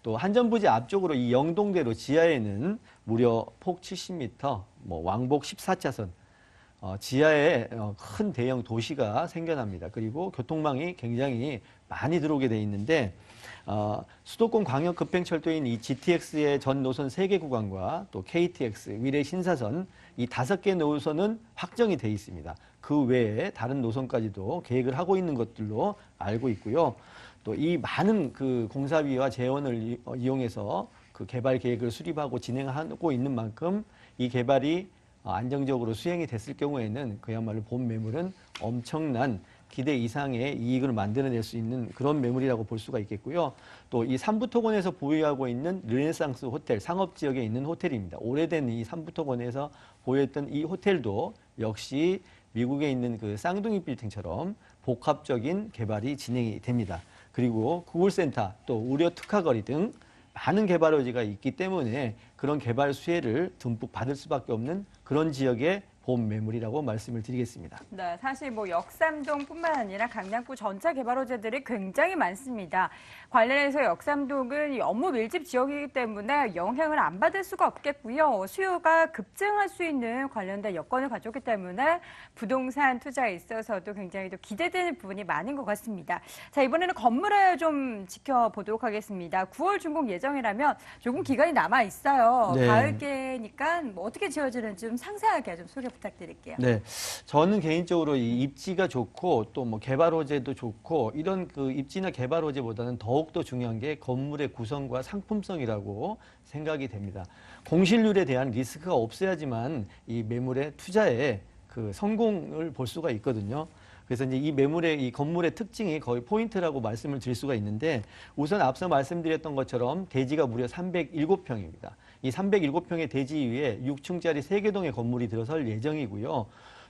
[SPEAKER 6] 또 한전부지 앞쪽으로 이 영동대로 지하에는 무려 폭 70m, 뭐 왕복 14차선, 지하에 큰 대형 도시가 생겨납니다. 그리고 교통망이 굉장히 많이 들어오게 돼 있는데, 수도권 광역급행철도인 이 GTX의 전 노선 3개 구간과 또 KTX, 위례 신사선 이 5개 노선은 확정이 돼 있습니다. 그 외에 다른 노선까지도 계획을 하고 있는 것들로 알고 있고요. 또 이 많은 그 공사비와 재원을 이용해서 그 개발 계획을 수립하고 진행하고 있는 만큼 이 개발이 안정적으로 수행이 됐을 경우에는 그야말로 본 매물은 엄청난 기대 이상의 이익을 만들어낼 수 있는 그런 매물이라고 볼 수가 있겠고요. 또 이 삼부토건에서 보유하고 있는 르네상스 호텔, 상업지역에 있는 호텔입니다. 오래된 이 삼부토건에서 보유했던 이 호텔도 역시 미국에 있는 그 쌍둥이 빌딩처럼 복합적인 개발이 진행이 됩니다. 그리고 구글센터, 또 우려 특화거리 등 많은 개발호지가 있기 때문에 그런 개발 수혜를 듬뿍 받을 수밖에 없는 그런 지역의 본 매물이라고 말씀을 드리겠습니다.
[SPEAKER 1] 네, 사실 뭐 역삼동뿐만 아니라 강남구 전체 개발호재들이 굉장히 많습니다. 관련해서 역삼동은 업무 밀집 지역이기 때문에 영향을 안 받을 수가 없겠고요. 수요가 급증할 수 있는 관련된 여건을 가졌기 때문에 부동산 투자에 있어서도 굉장히 또 기대되는 부분이 많은 것 같습니다. 자, 이번에는 건물에 좀 지켜보도록 하겠습니다. 9월 준공 예정이라면 조금 기간이 남아 있어요.
[SPEAKER 6] 네.
[SPEAKER 1] 가을께니까 뭐 어떻게 지어지는지 좀 상세하게 좀 소개 부탁드릴게요.
[SPEAKER 6] 네, 저는 개인적으로 이 입지가 좋고 또 뭐 개발 호재도 좋고 이런 그 입지나 개발 호재보다는 더욱더 중요한 게 건물의 구성과 상품성이라고 생각이 됩니다. 공실률에 대한 리스크가 없어야지만 이 매물의 투자에 그 성공을 볼 수가 있거든요. 그래서 이제 이 매물의 이 건물의 특징이 거의 포인트라고 말씀을 드릴 수가 있는데, 우선 앞서 말씀드렸던 것처럼 대지가 무려 307평입니다. 이 307평의 대지 위에 6층짜리 3개 동의 건물이 들어설 예정이고요.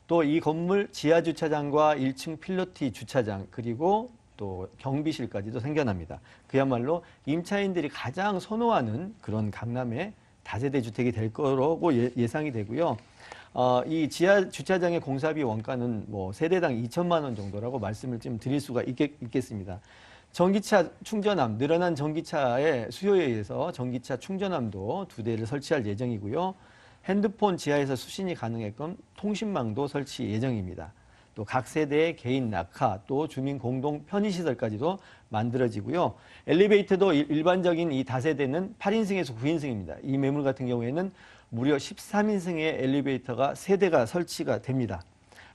[SPEAKER 6] 또 이 건물 지하 주차장과 1층 필로티 주차장, 그리고 또 경비실까지도 생겨납니다. 그야말로 임차인들이 가장 선호하는 그런 강남의 다세대 주택이 될 거라고 예상이 되고요. 이 지하 주차장의 공사비 원가는 뭐 세대당 2천만 원 정도라고 말씀을 좀 드릴 수가 있겠습니다. 전기차 충전함, 늘어난 전기차의 수요에 의해서 전기차 충전함도 2대를 설치할 예정이고요. 핸드폰 지하에서 수신이 가능하게끔 통신망도 설치 예정입니다. 또 각 세대의 개인 낙하, 또 주민 공동 편의시설까지도 만들어지고요. 엘리베이터도 일반적인 이 다세대는 8인승에서 9인승입니다. 이 매물 같은 경우에는 무려 13인승의 엘리베이터가 3대가 설치가 됩니다.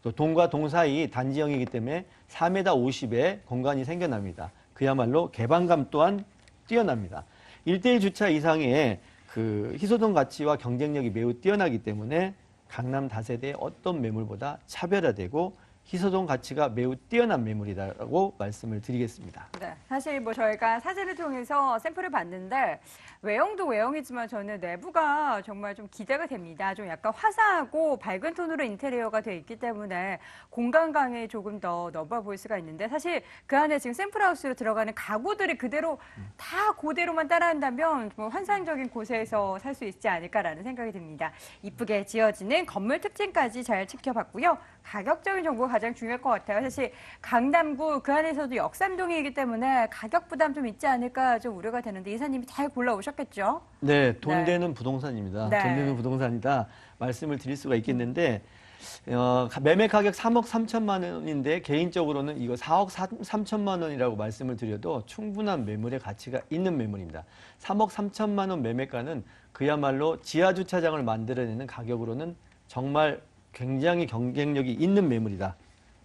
[SPEAKER 6] 또 동과 동 사이 단지형이기 때문에 4m 50의 공간이 생겨납니다. 그야말로 개방감 또한 뛰어납니다. 1대1 주차 이상의 그 희소성 가치와 경쟁력이 매우 뛰어나기 때문에 강남 다세대의 어떤 매물보다 차별화되고 희소성 가치가 매우 뛰어난 매물이다라고 말씀을 드리겠습니다.
[SPEAKER 1] 네, 사실 뭐 저희가 사진을 통해서 샘플을 봤는데 외형도 외형이지만 저는 내부가 정말 좀 기대가 됩니다. 좀 약간 화사하고 밝은 톤으로 인테리어가 되어 있기 때문에 공간감이 조금 더 넓어 보일 수가 있는데 사실 그 안에 지금 샘플하우스로 들어가는 가구들이 그대로 다 그대로만 따라한다면 뭐 환상적인 곳에서 살 수 있지 않을까라는 생각이 듭니다. 이쁘게 지어지는 건물 특징까지 잘 지켜봤고요. 가격적인 정보가 가장 중요할 것 같아요. 사실 강남구 그 안에서도 역삼동이기 때문에 가격 부담 좀 있지 않을까 좀 우려가 되는데 이사님이 잘 골라오셨겠죠?
[SPEAKER 6] 네, 돈
[SPEAKER 1] 네.
[SPEAKER 6] 되는 부동산입니다.
[SPEAKER 1] 네.
[SPEAKER 6] 돈 되는 부동산이다 말씀을 드릴 수가 있겠는데 매매 가격 3억 3천만 원인데 개인적으로는 이거 4억 3천만 원이라고 말씀을 드려도 충분한 매물의 가치가 있는 매물입니다. 3억 3천만 원 매매가는 그야말로 지하 주차장을 만들어내는 가격으로는 정말 굉장히 경쟁력이 있는 매물이다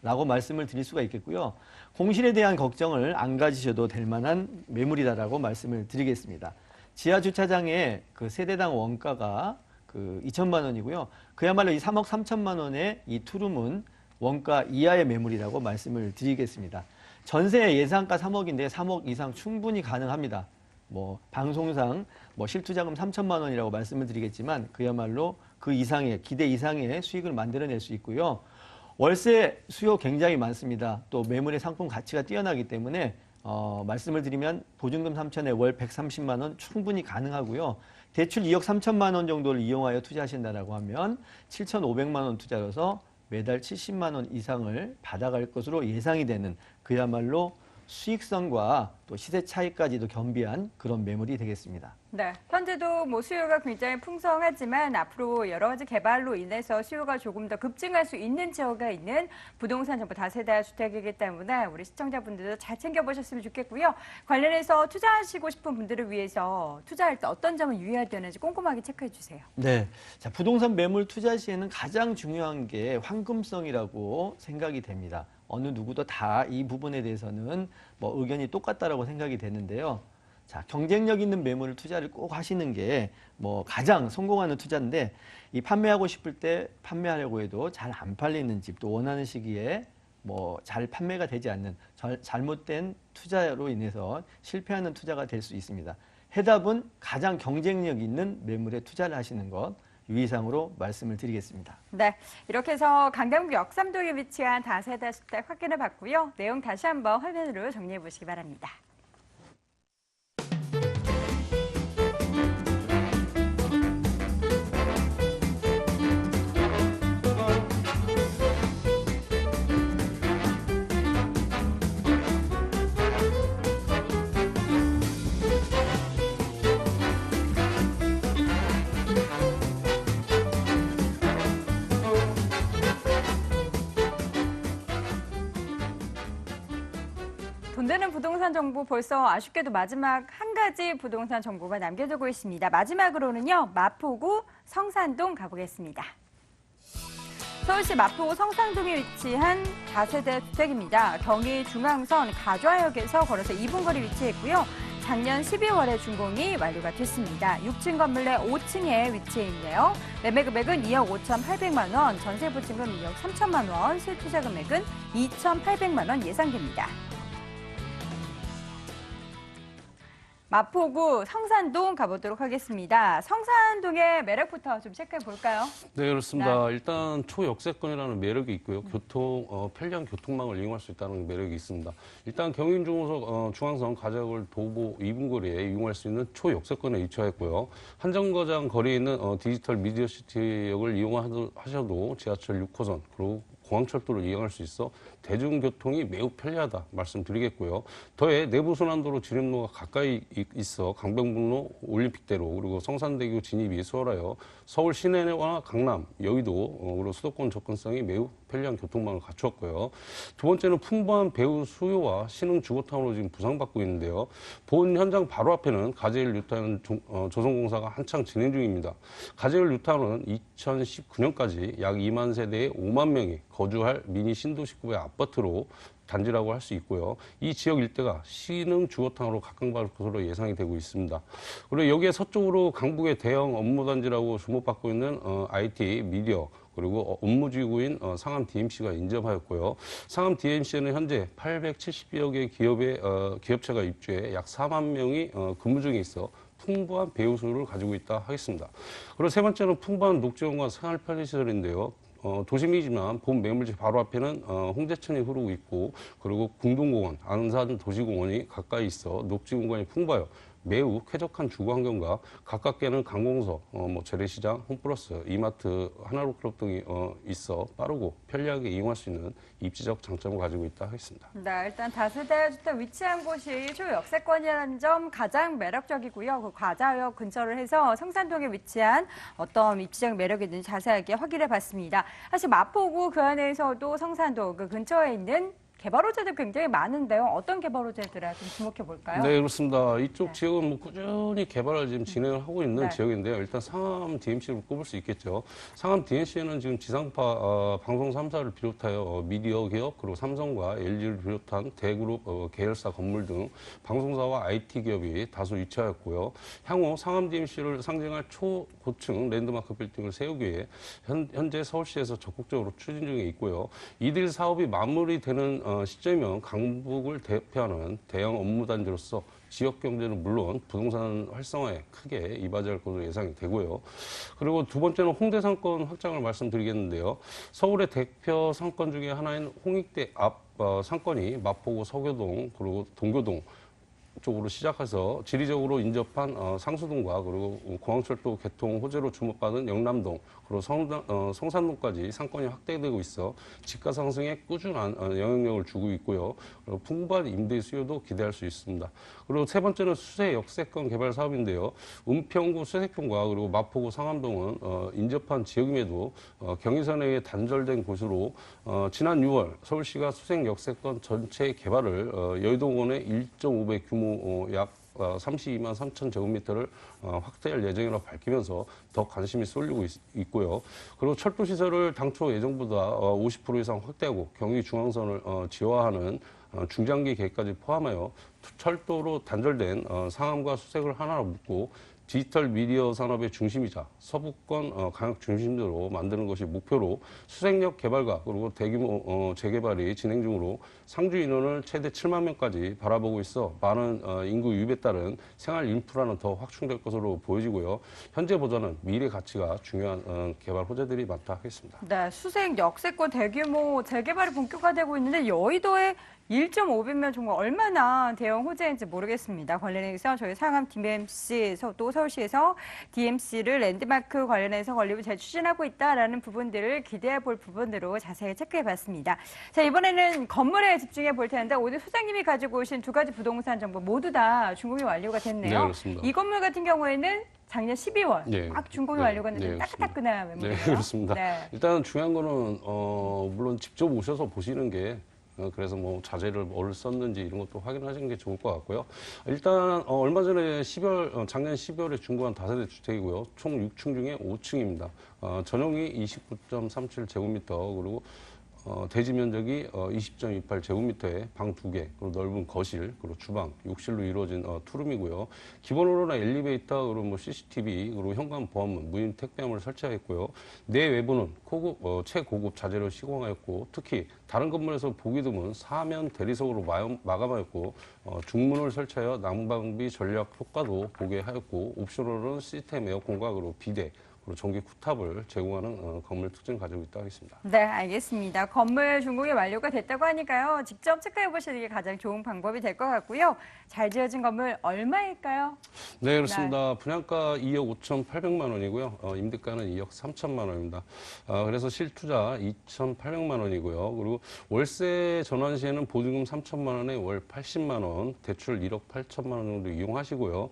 [SPEAKER 6] 라고 말씀을 드릴 수가 있겠고요. 공실에 대한 걱정을 안 가지셔도 될 만한 매물이다라고 말씀을 드리겠습니다. 지하 주차장의 그 세대당 원가가 그 2천만 원이고요. 그야말로 이 3억 3천만 원의 이 투룸은 원가 이하의 매물이라고 말씀을 드리겠습니다. 전세 예상가 3억인데 3억 이상 충분히 가능합니다. 뭐 방송상 뭐 실투자금 3천만 원이라고 말씀을 드리겠지만 그야말로 그 이상의 기대 이상의 수익을 만들어낼 수 있고요. 월세 수요 굉장히 많습니다. 또 매물의 상품 가치가 뛰어나기 때문에 말씀을 드리면 보증금 3천에 월 130만 원 충분히 가능하고요. 대출 2억 3천만 원 정도를 이용하여 투자하신다라고 하면 7,500만 원 투자로서 매달 70만 원 이상을 받아갈 것으로 예상이 되는 그야말로 수익성과 또 시세 차이까지도 겸비한 그런 매물이 되겠습니다.
[SPEAKER 1] 네, 현재도 뭐 수요가 굉장히 풍성하지만 앞으로 여러 가지 개발로 인해서 수요가 조금 더 급증할 수 있는 지역에 있는 부동산 전부 다세대 주택이기 때문에 우리 시청자분들도 잘 챙겨보셨으면 좋겠고요. 관련해서 투자하시고 싶은 분들을 위해서 투자할 때 어떤 점을 유의해야 되는지 꼼꼼하게 체크해 주세요.
[SPEAKER 6] 네, 자 부동산 매물 투자 시에는 가장 중요한 게 황금성이라고 생각이 됩니다. 어느 누구도 다 이 부분에 대해서는 뭐 의견이 똑같다라고 생각이 되는데요. 자, 경쟁력 있는 매물을 투자를 꼭 하시는 게 뭐 가장 성공하는 투자인데 이 판매하고 싶을 때 판매하려고 해도 잘 안 팔리는 집, 또 원하는 시기에 뭐 잘 판매가 되지 않는 잘못된 투자로 인해서 실패하는 투자가 될 수 있습니다. 해답은 가장 경쟁력 있는 매물에 투자를 하시는 것. 유의사항으로 말씀을 드리겠습니다.
[SPEAKER 1] 네, 이렇게 해서 강남구 역삼동에 위치한 다세대 주택 확인해 봤고요. 내용 다시 한번 화면으로 정리해 보시기 바랍니다. 돈 되는 부동산 정보 벌써 아쉽게도 마지막 한 가지 부동산 정보가 남겨두고 있습니다. 마지막으로는요, 마포구 성산동 가보겠습니다. 서울시 마포구 성산동에 위치한 다세대 주택입니다. 경의 중앙선 가좌역에서 걸어서 2분 거리 위치해 있고요. 작년 12월에 준공이 완료가 됐습니다. 6층 건물 내 5층에 위치해 있네요. 매매 금액은 2억 5,800만 원, 전세 보증금 2억 3천만 원, 실투자 금액은 2,800만 원 예상됩니다. 마포구 성산동 가보도록 하겠습니다. 성산동의 매력부터 좀 체크해 볼까요?
[SPEAKER 7] 네, 그렇습니다. 일단 초역세권이라는 매력이 있고요. 편리한 교통망을 이용할 수 있다는 매력이 있습니다. 일단 중앙선 가좌역을 도보 2분 거리에 이용할 수 있는 초역세권에 위치하였고요. 한정거장 거리에 있는 디지털 미디어시티역을 이용하셔도 지하철 6호선 그리고 공항철도를 이용할 수 있어 대중교통이 매우 편리하다 말씀드리겠고요. 더해 내부순환도로 진입로가 가까이 있어 강변북로, 올림픽대로 그리고 성산대교 진입이 수월하여 서울 시내와 강남, 여의도 그리고 수도권 접근성이 매우 편리한 교통망을 갖추었고요. 두 번째는 풍부한 배우 수요와 신흥 주거타운으로 지금 부상받고 있는데요. 본 현장 바로 앞에는 가재일 뉴타운 조성공사가 한창 진행 중입니다. 가재일 뉴타운은 2019년까지 약 2만 세대의 5만 명이 거주할 미니 신도시급의 아파트로 단지라고 할 수 있고요. 이 지역 일대가 신흥 주거탕으로 각광받을 것으로 예상이 되고 있습니다. 그리고 여기에 서쪽으로 강북의 대형 업무단지라고 주목받고 있는 IT, 미디어, 그리고 업무지구인 상암 DMC가 인접하였고요. 상암 DMC는 현재 870여 개 기업체가 입주해 약 4만 명이 근무 중에 있어 풍부한 배우 수를 가지고 있다 하겠습니다. 그리고 세 번째는 풍부한 녹지원과 생활 편의시설인데요. 도심이지만 본 매물지 바로 앞에는 홍제천이 흐르고 있고, 그리고 궁동공원, 안산 도시공원이 가까이 있어 녹지 공간이 풍부하여 매우 쾌적한 주거 환경과 가깝게는 관공서, 재래시장, 홈플러스, 이마트, 하나로클럽 등이 있어 빠르고 편리하게 이용할 수 있는 입지적 장점을 가지고 있다 하겠습니다.
[SPEAKER 1] 네, 일단 다세대 주택 위치한 곳이 초역세권이라는 점 가장 매력적이고요. 그 과자역 근처를 해서 성산동에 위치한 어떤 입지적 매력이 있는지 자세하게 확인해 봤습니다. 사실 마포구 그 안에서도 성산동 그 근처에 있는 개발 호재들 굉장히 많은데요. 어떤 개발 호재들을 좀 주목해 볼까요?
[SPEAKER 7] 네, 그렇습니다. 이쪽
[SPEAKER 1] 네.
[SPEAKER 7] 지역은 뭐 꾸준히 개발을 지금 진행을 하고 있는
[SPEAKER 1] 네.
[SPEAKER 7] 지역인데요. 일단 상암 DMC를 꼽을 수 있겠죠. 상암 DMC는 지금 지상파 방송 3사를 비롯하여 미디어 기업, 그리고 삼성과 LG를 비롯한 대그룹 계열사 건물 등 방송사와 IT 기업이 다수 위치하였고요. 향후 상암 DMC를 상징할 초고층 랜드마크 빌딩을 세우기 위해 현재 서울시에서 적극적으로 추진 중에 있고요. 이들 사업이 마무리되는 시점이면 강북을 대표하는 대형 업무단지로서 지역 경제는 물론 부동산 활성화에 크게 이바지할 것으로 예상이 되고요. 그리고 두 번째는 홍대 상권 확장을 말씀드리겠는데요. 서울의 대표 상권 중에 하나인 홍익대 앞 상권이 마포구 서교동 그리고 동교동 쪽으로 시작해서 지리적으로 인접한 상수동과 그리고 공항철도 개통 호재로 주목받은 영남동 그리고 성산동까지 상권이 확대되고 있어 집가 상승에 꾸준한 영향력을 주고 있고요. 그리고 풍부한 임대 수요도 기대할 수 있습니다. 그리고 세 번째는 수세 역세권 개발 사업인데요. 은평구 수세권과 그리고 마포구 상암동은 인접한 지역임에도 경의선에 단절된 곳으로 지난 6월 서울시가 수생 역세권 전체 개발을 여의도공원의 1.5배 규모 약 32만 3천 제곱미터를 확대할 예정이라고 밝히면서 더 관심이 쏠리고 있고요. 그리고 철도 시설을 당초 예정보다 50% 이상 확대하고 경의중앙선을 지화하는 중장기 계획까지 포함하여 철도로 단절된 상암과 수색을 하나로 묶고 디지털 미디어 산업의 중심이자 서부권 강역 중심지로 만드는 것이 목표로 수색역 개발과 그리고 대규모 재개발이 진행 중으로 상주 인원을 최대 7만 명까지 바라보고 있어 많은 인구 유입에 따른 생활 인프라는 더 확충될 것으로 보여지고요. 현재 보다는 미래 가치가 중요한 개발 호재들이 많다 하겠습니다.
[SPEAKER 1] 네, 수색 역세권 대규모 재개발이 본격화되고 있는데 여의도에 1.5배면 정말 얼마나 대형 호재인지 모르겠습니다. 관련해서 저희 상암 DMC, 또 서울시에서 DMC를 랜드마크 관련해서 건립을 재추진하고 있다라는 부분들을 기대해 볼 부분으로 자세히 체크해 봤습니다. 자, 이번에는 건물에 집중해 볼 텐데 오늘 소장님이 가지고 오신 두 가지 부동산 정보 모두 다 준공이 완료가 됐네요.
[SPEAKER 7] 네, 그렇습니다.
[SPEAKER 1] 이 건물 같은 경우에는 작년 12월
[SPEAKER 7] 네.
[SPEAKER 1] 막 준공이
[SPEAKER 7] 네.
[SPEAKER 1] 완료가 됐는데
[SPEAKER 7] 네,
[SPEAKER 1] 따끈따끈한 매물이에요.
[SPEAKER 7] 네, 그렇습니다.
[SPEAKER 1] 네.
[SPEAKER 7] 일단 중요한 거는 물론 직접 오셔서 보시는 게 그래서 뭐 자재를 뭘 썼는지 이런 것도 확인하시는 게 좋을 것 같고요. 일단 얼마 전에 작년 12월에 준공한 다세대 주택이고요. 총 6층 중에 5층입니다. 전용이 29.37제곱미터 그리고 대지 면적이 20.28제곱미터에 방 2개, 그리고 넓은 거실, 그리고 주방, 욕실로 이루어진 투룸이고요. 기본으로는 엘리베이터, 그리고 뭐 CCTV, 그리고 현관 보안문, 무인 택배함을 설치하였고요. 내외부는 최고급 자재로 시공하였고, 특히 다른 건물에서 보기 드문 사면 대리석으로 마감하였고, 중문을 설치하여 난방비 전략 효과도 보게 하였고, 옵션으로는 시스템 에어컨과 그리고 비대, 그리고 전기 쿠탑을 제공하는 건물 특징을 가지고 있다고 하겠습니다.
[SPEAKER 1] 네, 알겠습니다. 건물 준공이 완료가 됐다고 하니까요. 직접 체크해 보시는 게 가장 좋은 방법이 될 것 같고요. 잘 지어진 건물 얼마일까요?
[SPEAKER 7] 네, 그렇습니다. 분양가 2억 5,800만 원이고요. 임대가는 2억 3천만 원입니다. 그래서 실투자 2,800만 원이고요. 그리고 월세 전환 시에는 보증금 3천만 원에 월 80만 원, 대출 1억 8천만 원 정도 이용하시고요.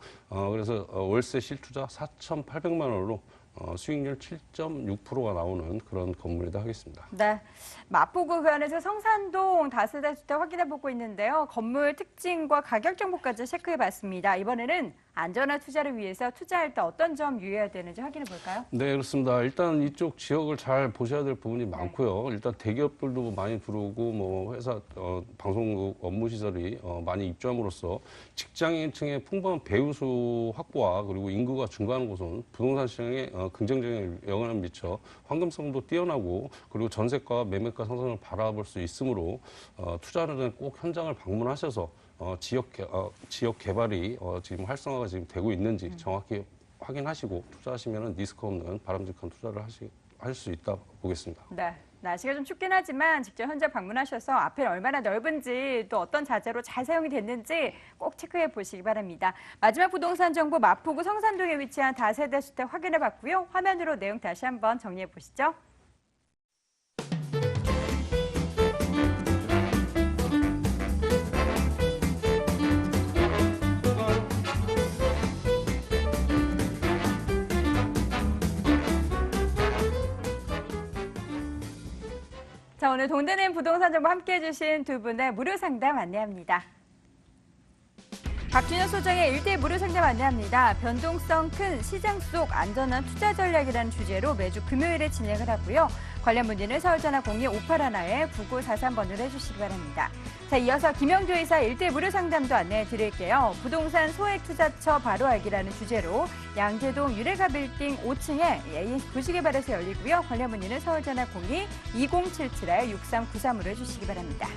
[SPEAKER 7] 그래서 월세 실투자 4,800만 원으로 수익률 7.6%가 나오는 그런 건물이다 하겠습니다.
[SPEAKER 1] 네, 마포구 그 안에서 성산동 다세대 주택 확인해 보고 있는데요. 건물 특징과 가격 정보까지 체크해 봤습니다. 이번에는 안전한 투자를 위해서 투자할 때 어떤 점 유의해야 되는지 확인해 볼까요?
[SPEAKER 7] 네, 그렇습니다. 일단 이쪽 지역을 잘 보셔야 될 부분이 많고요. 일단 대기업들도 많이 들어오고 뭐 회사, 방송국 업무 시설이 많이 입주함으로써 직장인층의 풍부한 배우수 확보와 그리고 인구가 증가하는 곳은 부동산 시장에 긍정적인 영향을 미쳐 황금성도 뛰어나고 그리고 전세가 매매가 상승을 바라볼 수 있으므로 투자를 전에 꼭 현장을 방문하셔서 지역 개발이 지금 활성화가 지금 되고 있는지 정확히 확인하시고 투자하시면 리스크 없는 바람직한 투자를 할 수 있다 보겠습니다.
[SPEAKER 1] 네. 날씨가 좀 춥긴 하지만 직접 현장 방문하셔서 앞에 얼마나 넓은지 또 어떤 자재로 잘 사용이 됐는지 꼭 체크해 보시기 바랍니다. 마지막 부동산 정보 마포구 성산동에 위치한 다세대 주택 확인해 봤고요. 화면으로 내용 다시 한번 정리해 보시죠. 자, 오늘 동대는 부동산 정보 함께해 주신 두 분의 무료 상담 안내합니다. 박준현 소장의 1대1 무료 상담 안내합니다. 변동성 큰 시장 속 안전한 투자 전략이라는 주제로 매주 금요일에 진행을 하고요. 관련 문의는 서울전화 02-581-9943번으로 해주시기 바랍니다. 자, 이어서 김영조 이사 1대1 무료 상담도 안내해 드릴게요. 부동산 소액 투자처 바로 알기라는 주제로 양재동 유레가 빌딩 5층에 ANC 도시개발에서 열리고요. 관련 문의는 서울전화 02-2077-6393으로 해주시기 바랍니다.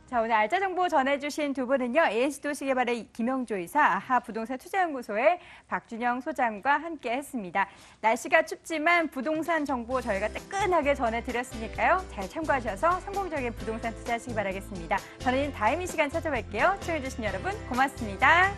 [SPEAKER 1] 자, 오늘 알짜 정보 전해주신 두 분은요. ANC 도시개발의 김영조 이사, 아하 부동산 투자연구소의 박준영 소장과 함께했습니다. 날씨가 춥지만 부동산 정보 저희가 뜨끈하게 전해드렸으니까요. 잘 참고하셔서 성공적인 부동산 투자하시기 바라겠습니다. 저는 다음 이 시간 찾아뵐게요. 시청해주신 여러분 고맙습니다.